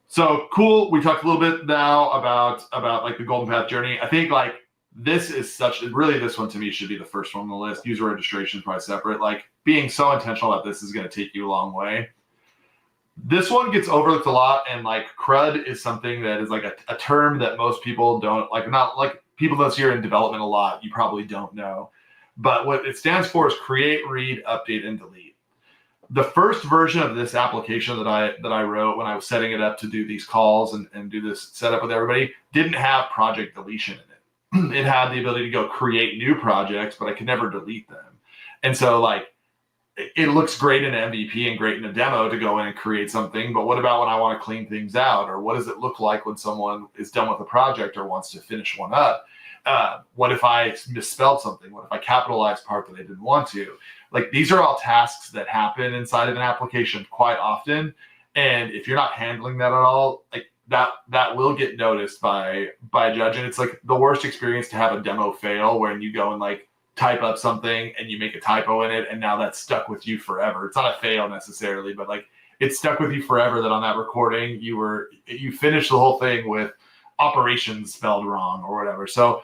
So cool. We talked a little bit now about like the golden path journey. I think like this is this one to me should be the first one on the list. User registration is probably separate. Like being so intentional about this is going to take you a long way. This one gets overlooked a lot, and like CRUD is something that is like a term that most people don't like. Not like people that's here in development a lot, you probably don't know. But what it stands for is create, read, update, and delete. the first version of this application that I wrote when I was setting it up to do these calls and do this setup with everybody didn't have project deletion in it. It had the ability to go create new projects, but I could never delete them. And so like, it looks great in an MVP and great in a demo to go in and create something, but what about when I want to clean things out? Or what does it look like when someone is done with a project or wants to finish one up? What if I misspelled something? What if I capitalized part that I didn't want to? Like, these are all tasks that happen inside of an application quite often. And if you're not handling that at all, like that will get noticed by a judge. And it's like the worst experience to have a demo fail when you go and like type up something and you make a typo in it, and now that's stuck with you forever. It's not a fail necessarily, but like it's stuck with you forever that on that recording you finished the whole thing with operations spelled wrong or whatever. So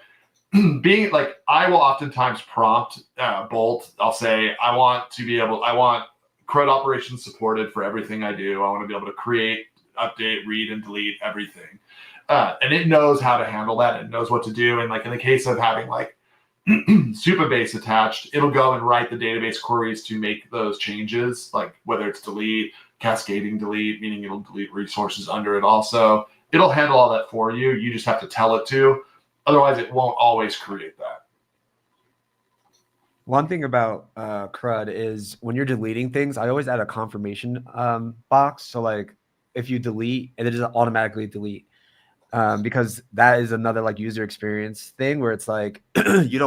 being like, I will oftentimes prompt Bolt. I'll say, I want CRUD operations supported for everything I do. I want to be able to create, update, read, and delete everything. And it knows how to handle that. It knows what to do. And like in the case of having like Supabase attached, it'll go and write the database queries to make those changes, like whether it's delete, cascading delete, meaning it'll delete resources under it also. It'll handle all that for you. You just have to tell it to. Otherwise, it won't always create that. One thing about CRUD is when you're deleting things, I always add a confirmation box. So like if you delete, it doesn't automatically delete. Because that is another like user experience thing where it's like you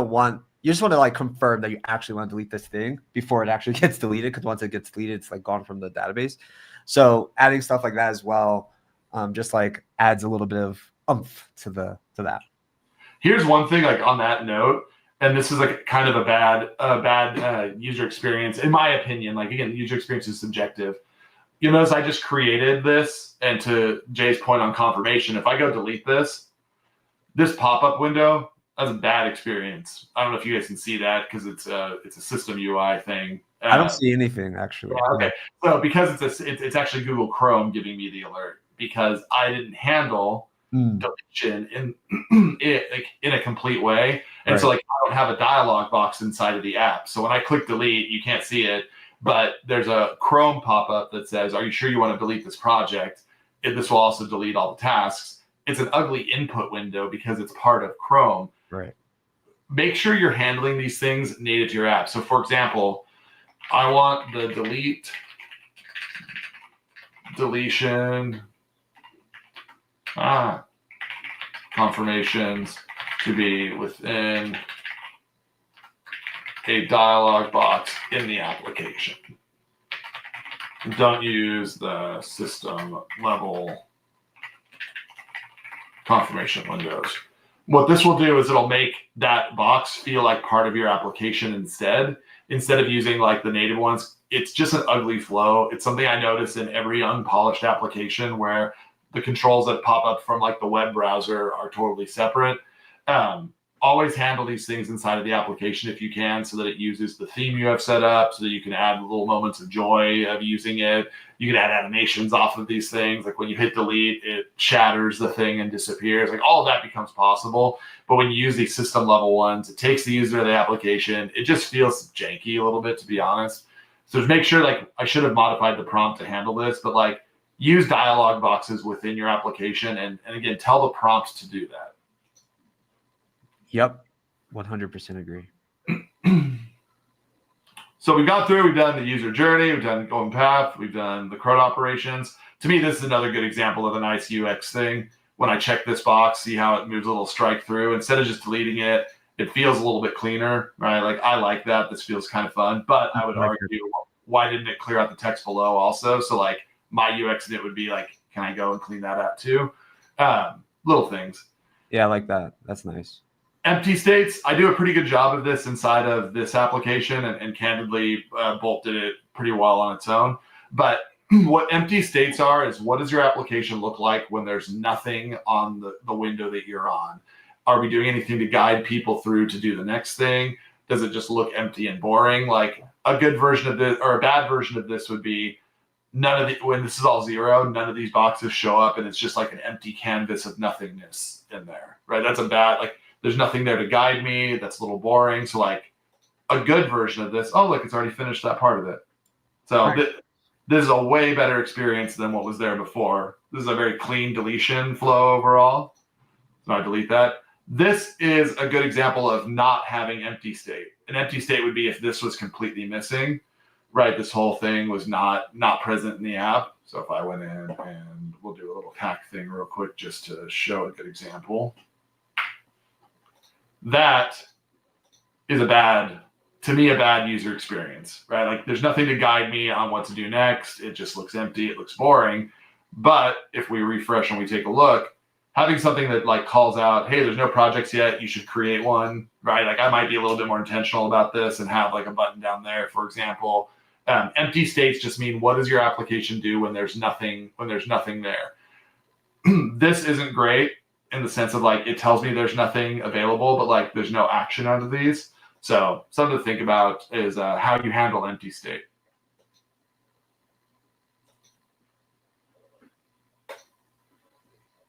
just want to like confirm that you actually want to delete this thing before it actually gets deleted, because once it gets deleted, it's like gone from the database. So adding stuff like that as well just like adds a little bit of oomph to that. Here's one thing like on that note, and this is like kind of a bad user experience in my opinion. Like again, user experience is subjective. You notice I just created this, and to Jay's point on confirmation, if I go delete this pop-up window, that's a bad experience. I don't know if you guys can see that because it's a system UI thing. I don't see anything actually. Yeah, okay, so because it's actually Google Chrome giving me the alert because I didn't handle deletion in a complete way, and so like I don't have a dialog box inside of the app. So when I click delete, you can't see it. But there's a Chrome pop-up that says, are you sure you want to delete this project? This will also delete all the tasks. It's an ugly input window because it's part of Chrome. Right. Make sure you're handling these things native to your app. So for example, I want the deletion, confirmations to be within a dialog box in the application. Don't use the system level confirmation windows. What this will do is it'll make that box feel like part of your application instead of using like the native ones. It's just an ugly flow. It's something I notice in every unpolished application where the controls that pop up from like the web browser are totally separate. Always handle these things inside of the application if you can, so that it uses the theme you have set up, so that you can add little moments of joy of using it. You can add animations off of these things. Like when you hit delete, it shatters the thing and disappears. Like all of that becomes possible. But when you use these system level ones, it takes the user of the application. It just feels janky a little bit, to be honest. So just make sure, like I should have modified the prompt to handle this, but like use dialog boxes within your application. And again, tell the prompt to do that. Yep, 100% agree. So we've done the user journey, we've done going path, we've done the CRUD operations. To me, this is another good example of a nice UX thing. When I check this box, see how it moves a little strike through. Instead of just deleting it, it feels a little bit cleaner, right? Like I like that. This feels kind of fun. But I would argue, why didn't it clear out the text below also? So like my UX in it would be like, can I go and clean that out too? Little things. Yeah, I like that. That's nice. Empty states, I do a pretty good job of this inside of this application, and candidly, Bolt did it pretty well on its own. But what empty states are is, what does your application look like when there's nothing on the window that you're on? Are we doing anything to guide people through to do the next thing? Does it just look empty and boring? Like a good version of this, or a bad version of this would be, when this is all zero, none of these boxes show up, and it's just like an empty canvas of nothingness in there, right? That's a bad, like, there's nothing there to guide me. That's a little boring. So like a good version of this, oh, look, it's already finished that part of it. So Right. this is a way better experience than what was there before. This is a very clean deletion flow overall. So I delete that. This is a good example of not having empty state. An empty state would be if this was completely missing, right? This whole thing was not present in the app. So if I went in and we'll do a little hack thing real quick just to show a good example. That is a bad user experience, right? Like there's nothing to guide me on what to do next. It just looks empty. It looks boring. But if we refresh and we take a look, having something that like calls out, hey, there's no projects yet, you should create one, right? Like I might be a little bit more intentional about this and have like a button down there, for example. Empty states just mean what does your application do when there's nothing there. This isn't great in the sense of like it tells me there's nothing available, but like there's no action out of these. So something to think about is how you handle empty state.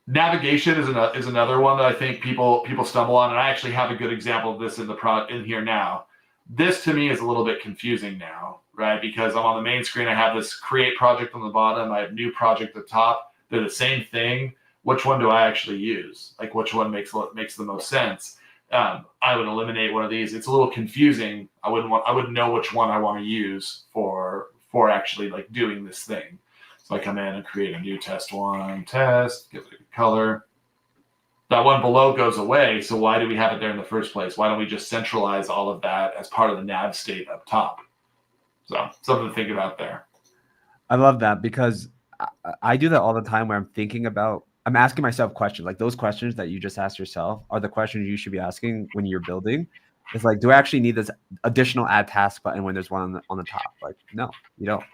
Navigation is another one that I think people stumble on, and I actually have a good example of this in here now. This to me is a little bit confusing now, right? Because I'm on the main screen, I have this create project on the bottom, I have new project at the top. They're the same thing. Which one do I actually use? Like which one makes the most sense? I would eliminate one of these. It's a little confusing. I wouldn't know which one I want to use for actually like doing this thing. So I come in and create a new test, give it a color. That one below goes away. So why do we have it there in the first place? Why don't we just centralize all of that as part of the nav state up top? So something to think about there. I love that because I do that all the time where I'm asking myself questions. Like those questions that you just asked yourself are the questions you should be asking when you're building. It's like, do I actually need this additional add task button when there's one on the top? Like, no, you don't.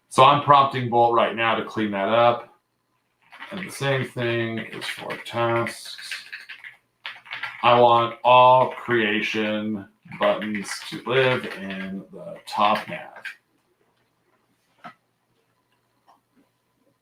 So I'm prompting Bolt right now to clean that up. And the same thing is for tasks. I want all creation buttons to live in the top nav.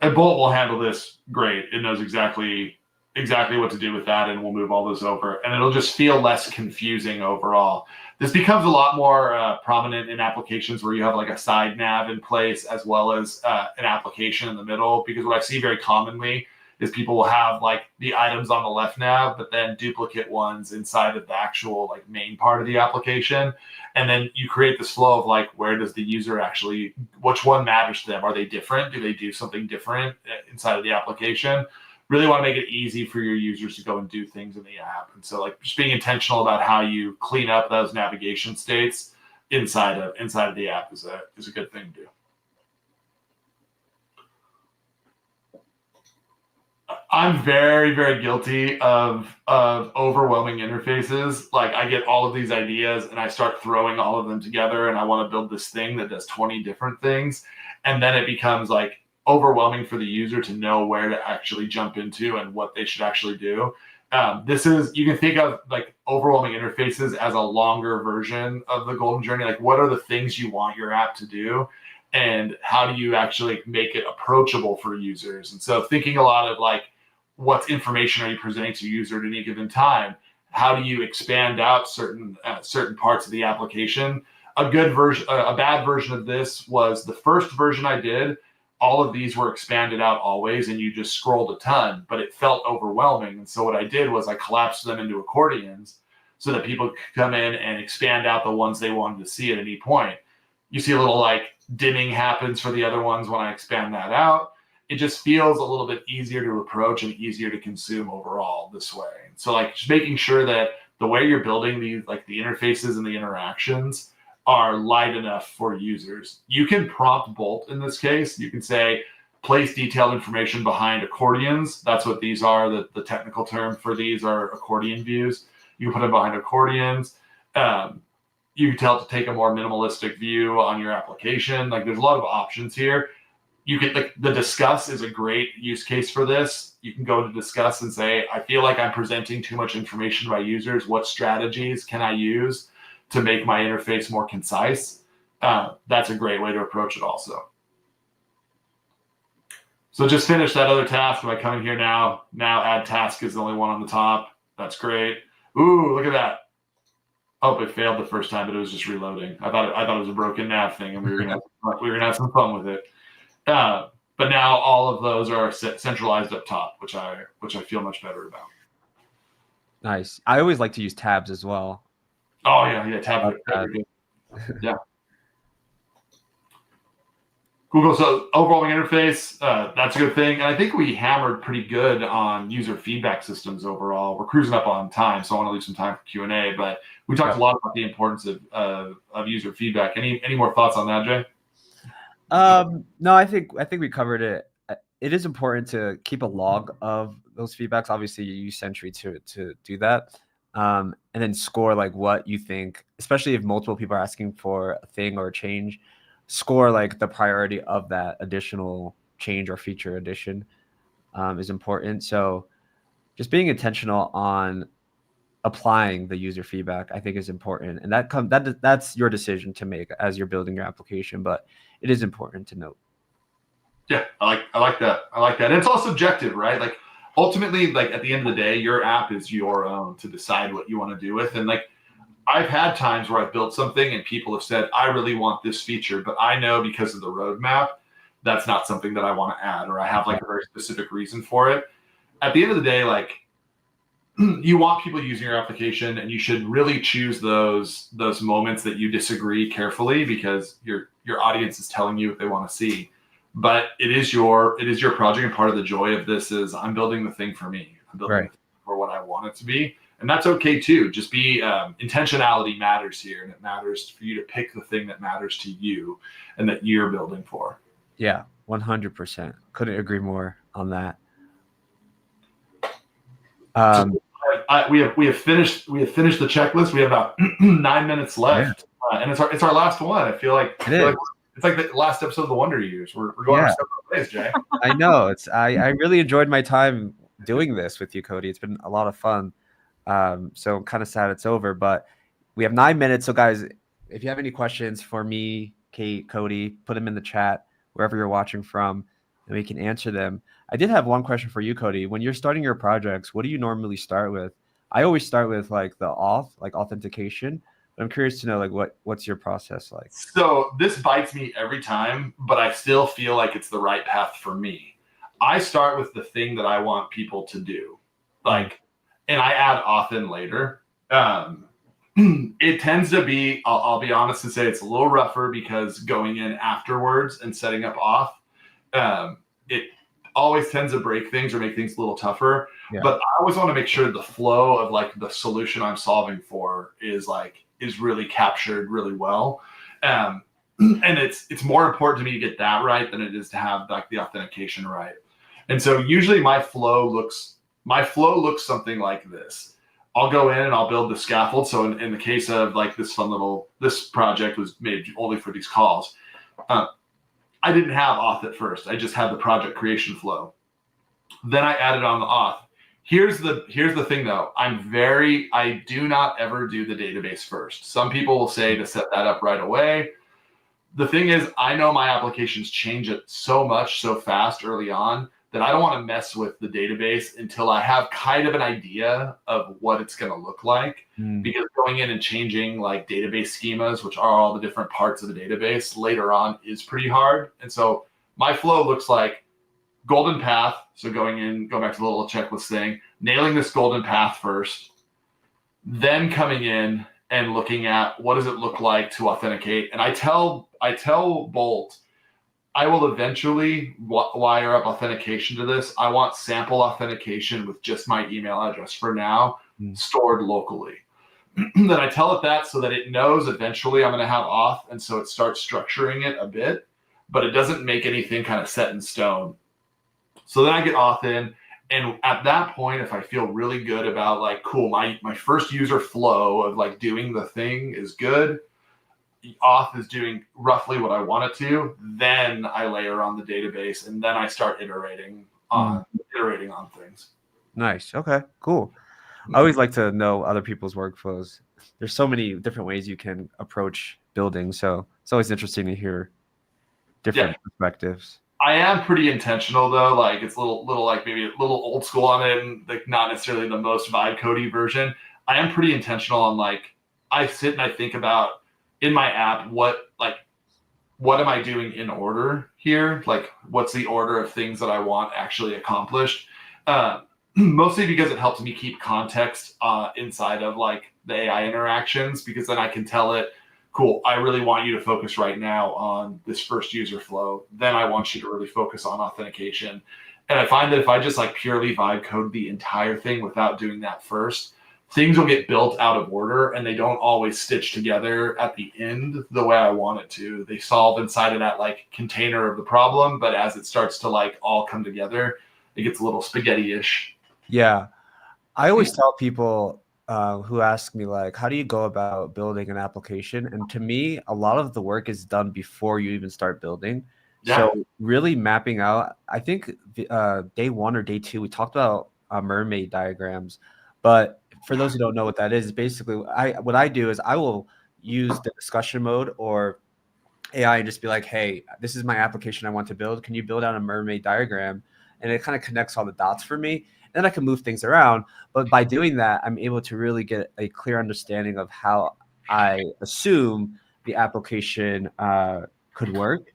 And Bolt will handle this great. It knows exactly what to do with that, and we'll move all those over. And it'll just feel less confusing overall. This becomes a lot more prominent in applications where you have like a side nav in place as well as an application in the middle, because what I see very commonly is people will have like the items on the left nav, but then duplicate ones inside of the actual like main part of the application. And then you create this flow of like, where does the user actually, which one matters to them? Are they different? Do they do something different inside of the application? Really want to make it easy for your users to go and do things in the app. And so like just being intentional about how you clean up those navigation states inside of the app is a good thing to do. I'm very, very guilty of overwhelming interfaces. Like I get all of these ideas and I start throwing all of them together and I want to build this thing that does 20 different things. And then it becomes like overwhelming for the user to know where to actually jump into and what they should actually do. You can think of like overwhelming interfaces as a longer version of the golden journey. Like what are the things you want your app to do? And how do you actually make it approachable for users? And so thinking a lot of like, what information are you presenting to user at any given time? How do you expand out certain parts of the application? A bad version of this was the first version I did. All of these were expanded out always, and you just scrolled a ton, but it felt overwhelming. And so what I did was I collapsed them into accordions so that people could come in and expand out the ones they wanted to see at any point. You see a little like dimming happens for the other ones when I expand that out. It just feels a little bit easier to approach and easier to consume overall this way. So like just making sure that the way you're building these, like the interfaces and the interactions are light enough for users. You can prompt Bolt in this case. You can say, place detailed information behind accordions. That's what these are. The technical term for these are accordion views. You can put them behind accordions. You can tell it to take a more minimalistic view on your application. Like there's a lot of options here. You can the discuss is a great use case for this. You can go to discuss and say, I feel like I'm presenting too much information to my users. What strategies can I use to make my interface more concise? That's a great way to approach it also. So just finish that other task by coming here now. Now add task is the only one on the top. That's great. Ooh, look at that. Oh, it failed the first time, but it was just reloading. I thought it was a broken nav thing, and we were gonna have some fun with it. But now all of those are centralized up top, which I feel much better about. Nice. I always like to use tabs as well. Oh yeah, tabs are good. Yeah. Google, so overwhelming interface, that's a good thing. And I think we hammered pretty good on user feedback systems overall. We're cruising up on time, so I want to leave some time for Q&A, but we talked a lot about the importance of user feedback. Any more thoughts on that, Jay? No, I think we covered it. It is important to keep a log of those feedbacks. Obviously, you use Sentry to do that. And then score like what you think, especially if multiple people are asking for a thing or a change, score like the priority of that additional change or feature addition is important. So just being intentional on applying the user feedback, I think, is important. And that's your decision to make as you're building your application, but it is important to note. Yeah, I like that. And it's all subjective, right? Like ultimately, like at the end of the day, your app is your own to decide what you want to do with. And like I've had times where I've built something and people have said, I really want this feature, but I know because of the roadmap, that's not something that I want to add, or I have like a very specific reason for it. At the end of the day, like you want people using your application, and you should really choose those moments that you disagree carefully, because your audience is telling you what they want to see. But it is your project, and part of the joy of this is I'm building the thing for me. I'm building the thing for what I want it to be. And that's okay too. Just be intentionality matters here, and it matters for you to pick the thing that matters to you and that you're building for. Yeah, 100%. Couldn't agree more on that. We have finished the checklist. We have about 9 minutes left, and it's our last one. I feel like it's like the last episode of the Wonder Years. We're going our separate ways, Jay. I know. I really enjoyed my time doing this with you, Cody. It's been a lot of fun. So I'm kind of sad it's over, but we have 9 minutes. So guys, if you have any questions for me, Kate, Cody, put them in the chat wherever you're watching from, and we can answer them. I did have one question for you, Cody. When you're starting your projects, what do you normally start with? I always start with like the authentication. But I'm curious to know like what's your process like? So this bites me every time, but I still feel like it's the right path for me. I start with the thing that I want people to do, like. And I add auth in later. It tends to be, I'll be honest and say it's a little rougher, because going in afterwards and setting up auth, it always tends to break things or make things a little tougher. Yeah. But I always want to make sure the flow of like the solution I'm solving for is really captured really well. And it's more important to me to get that right than it is to have like the authentication right. And so usually my flow looks something like this. I'll go in and I'll build the scaffold. So in the case of like this project was made only for these calls. I didn't have auth at first. I just had the project creation flow. Then I added on the auth. Here's the thing though. I do not ever do the database first. Some people will say to set that up right away. The thing is, I know my applications change it so much so fast early on that I don't want to mess with the database until I have kind of an idea of what it's going to look like. Because going in and changing like database schemas, which are all the different parts of the database later on, is pretty hard. And so my flow looks like golden path. So go back to the little checklist thing, nailing this golden path first, then coming in and looking at what does it look like to authenticate. And I tell Bolt, I will eventually wire up authentication to this. I want sample authentication with just my email address for now, stored locally. Then I tell it that so that it knows eventually I'm going to have auth, and so it starts structuring it a bit, but it doesn't make anything kind of set in stone. So then I get auth in, and at that point, if I feel really good about like, cool, my first user flow of like doing the thing is good, auth is doing roughly what I want it to, then I layer on the database, and then I start iterating on things. Nice. Okay, cool. I always like to know other people's workflows. There's so many different ways you can approach building, so it's always interesting to hear different perspectives. I am pretty intentional though. Like it's a little like maybe a little old school on it, and like not necessarily the most vibe codey version. I am pretty intentional on like, I sit and I think about in my app, what am I doing in order here? Like, what's the order of things that I want actually accomplished? Mostly because it helps me keep context inside of like the AI interactions, because then I can tell it, cool, I really want you to focus right now on this first user flow. Then I want you to really focus on authentication. And I find that if I just like purely vibe code the entire thing without doing that first, things will get built out of order and they don't always stitch together at the end the way I want it to. They solve inside of that like container of the problem, but as it starts to like all come together, it gets a little spaghetti-ish. Yeah. I always tell people who ask me like, how do you go about building an application? And to me, a lot of the work is done before you even start building. Yeah. So really mapping out, I think day 1 or day 2, we talked about Mermaid diagrams, but for those who don't know what that is, basically what I do is I will use the discussion mode or AI and just be like, hey, this is my application I want to build. Can you build out a Mermaid diagram? And it kind of connects all the dots for me. Then I can move things around. But by doing that, I'm able to really get a clear understanding of how I assume the application could work.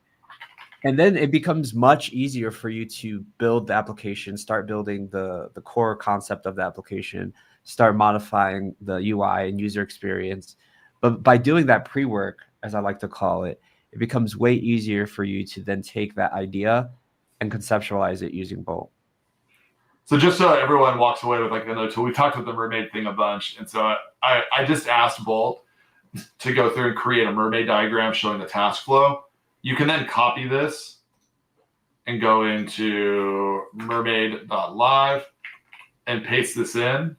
And then it becomes much easier for you to build the application, start building the core concept of the application, start modifying the UI and user experience. But by doing that pre-work, as I like to call it, it becomes way easier for you to then take that idea and conceptualize it using Bolt. So just so everyone walks away with like another tool, we talked about the Mermaid thing a bunch. And so I just asked Bolt to go through and create a Mermaid diagram showing the task flow. You can then copy this and go into mermaid.live and paste this in.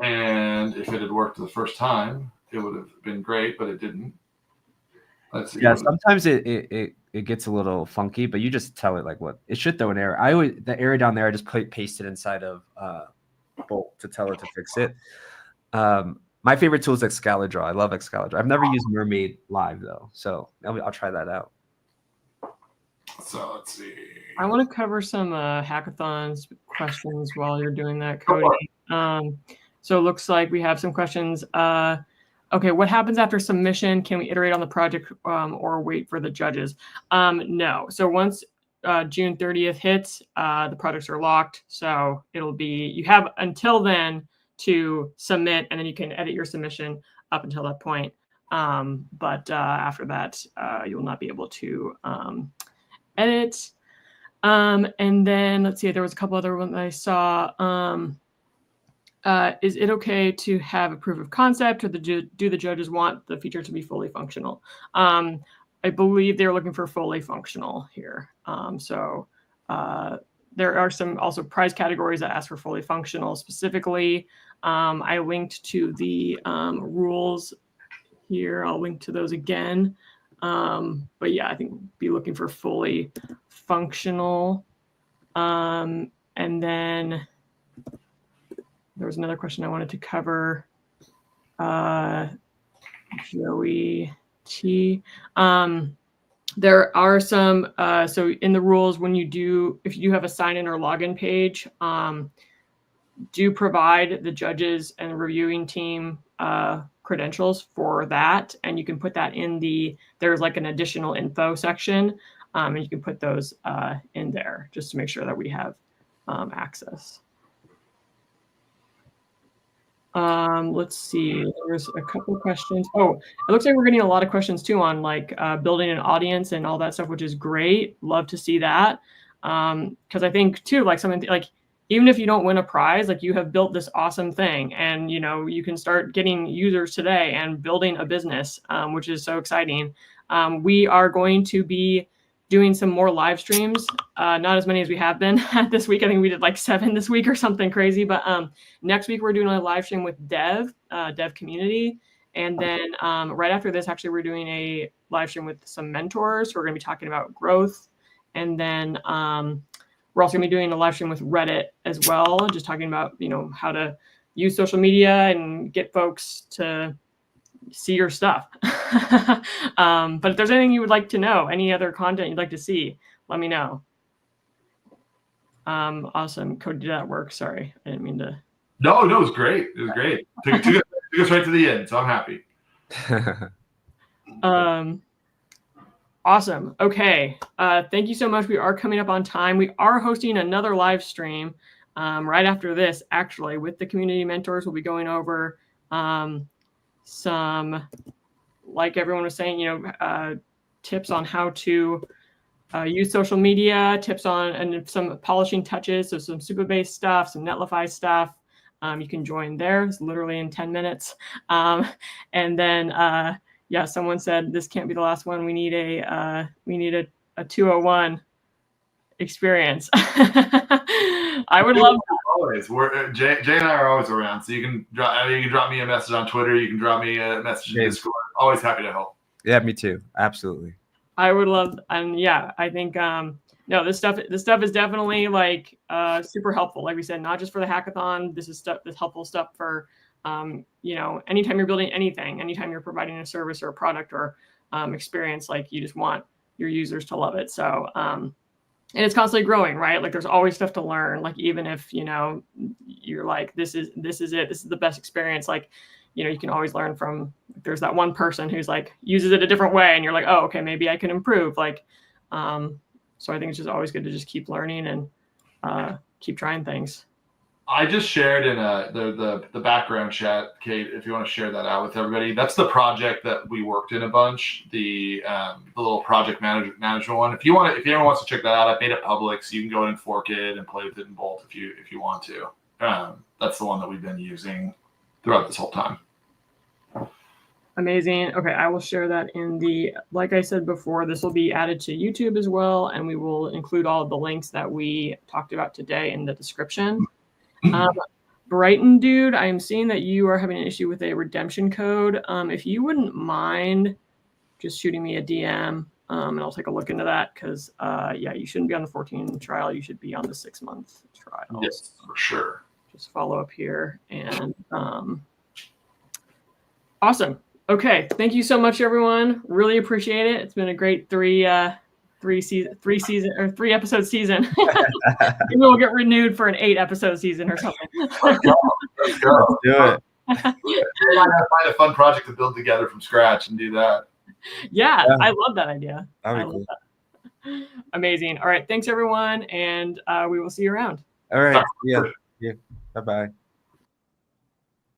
And if it had worked the first time, it would have been great, but it didn't. Let's see. Yeah, sometimes it gets a little funky, but you just tell it like what it should throw an error. The error down there, I just paste it inside of Bolt to tell it to fix it. My favorite tool is Excalidraw. I love Excalidraw. I've never used Mermaid live though, so I'll try that out. So let's see. I want to cover some hackathons questions while you're doing that, Cody. So it looks like we have some questions. Okay, what happens after submission? Can we iterate on the project or wait for the judges? No. So once June 30th hits, the projects are locked. So it'll be, you have until then to submit, and then you can edit your submission up until that point. But after that, you'll not be able to edit. And then let's see, there was a couple other ones I saw. Is it okay to have a proof of concept, or do the judges want the feature to be fully functional? I believe they're looking for fully functional here. There are some also prize categories that ask for fully functional specifically. I linked to the rules here. I'll link to those again. But yeah, I think be looking for fully functional. And then there was another question I wanted to cover. Joey T. There are some, so in the rules, if you have a sign-in or login page, do provide the judges and reviewing team credentials for that. And you can put that in there's like an additional info section, and you can put those in there just to make sure that we have access. Let's see, there's a couple of questions. Oh, it looks like we're getting a lot of questions too on like building an audience and all that stuff, which is great. Love to see that. Because I think too, like something like, even if you don't win a prize, like you have built this awesome thing, and you can start getting users today and building a business, which is so exciting. We are going to be doing some more live streams, not as many as we have been this week. I think we did like 7 this week or something crazy. But next week we're doing a live stream with dev community. And then right after this, actually, we're doing a live stream with some mentors who are going to be talking about growth. And then we're also going to be doing a live stream with Reddit as well, just talking about, how to use social media and get folks to see your stuff. But if there's anything you would like to know, any other content you'd like to see, let me know. Awesome. Cody, did that work? Sorry, I didn't mean to. No, it was great. It was great. Took It goes right to the end, so I'm happy. Awesome. Okay. Thank you so much. We are coming up on time. We are hosting another live stream right after this, actually, with the community mentors. We'll be going over some, like everyone was saying, tips on how to use social media, tips on and some polishing touches. So some Supabase stuff, some Netlify stuff. You can join there. It's literally in 10 minutes. And then, yeah, someone said this can't be the last one. We need a 201 experience. I would love that. Always. Jay and I are always around, so you can drop me a message on Twitter. You can drop me a message in Discord. Always happy to help. Yeah, me too. Absolutely. I would love, and yeah, I think no, this stuff is definitely like super helpful. Like we said, not just for the hackathon. This helpful stuff for anytime you're building anything, anytime you're providing a service or a product or experience, like you just want your users to love it. So and it's constantly growing, right? Like there's always stuff to learn. Like even if you're like this is it, this is the best experience. Like you can always learn from. There's that one person who's like uses it a different way, and you're like, oh, okay, maybe I can improve. Like, so I think it's just always good to just keep learning and keep trying things. I just shared in the background chat, Kate, if you want to share that out with everybody. That's the project that we worked in a bunch, the little project management one. If anyone wants to check that out, I've made it public, so you can go and fork it and play with it in Bolt if you want to. That's the one that we've been using throughout this whole time. Amazing. Okay, I will share that in the, like I said before, this will be added to YouTube as well, and we will include all of the links that we talked about today in the description. Brighton dude, I'm seeing that you are having an issue with a redemption code. If you wouldn't mind just shooting me a DM, and I'll take a look into that because, yeah, you shouldn't be on the 14 trial. You should be on the 6-month trial. Yes, for sure. Just follow up here and awesome. Okay, thank you so much, everyone. Really appreciate it. It's been a great three episode season. Maybe we'll get renewed for an 8-episode season or something. Let's go. Let's do it. We might find a fun project to build together from scratch and do that. Yeah. I love that idea. That'd be cool. That. Amazing. All right, thanks everyone, and we will see you around. All right. Yeah. Bye-bye.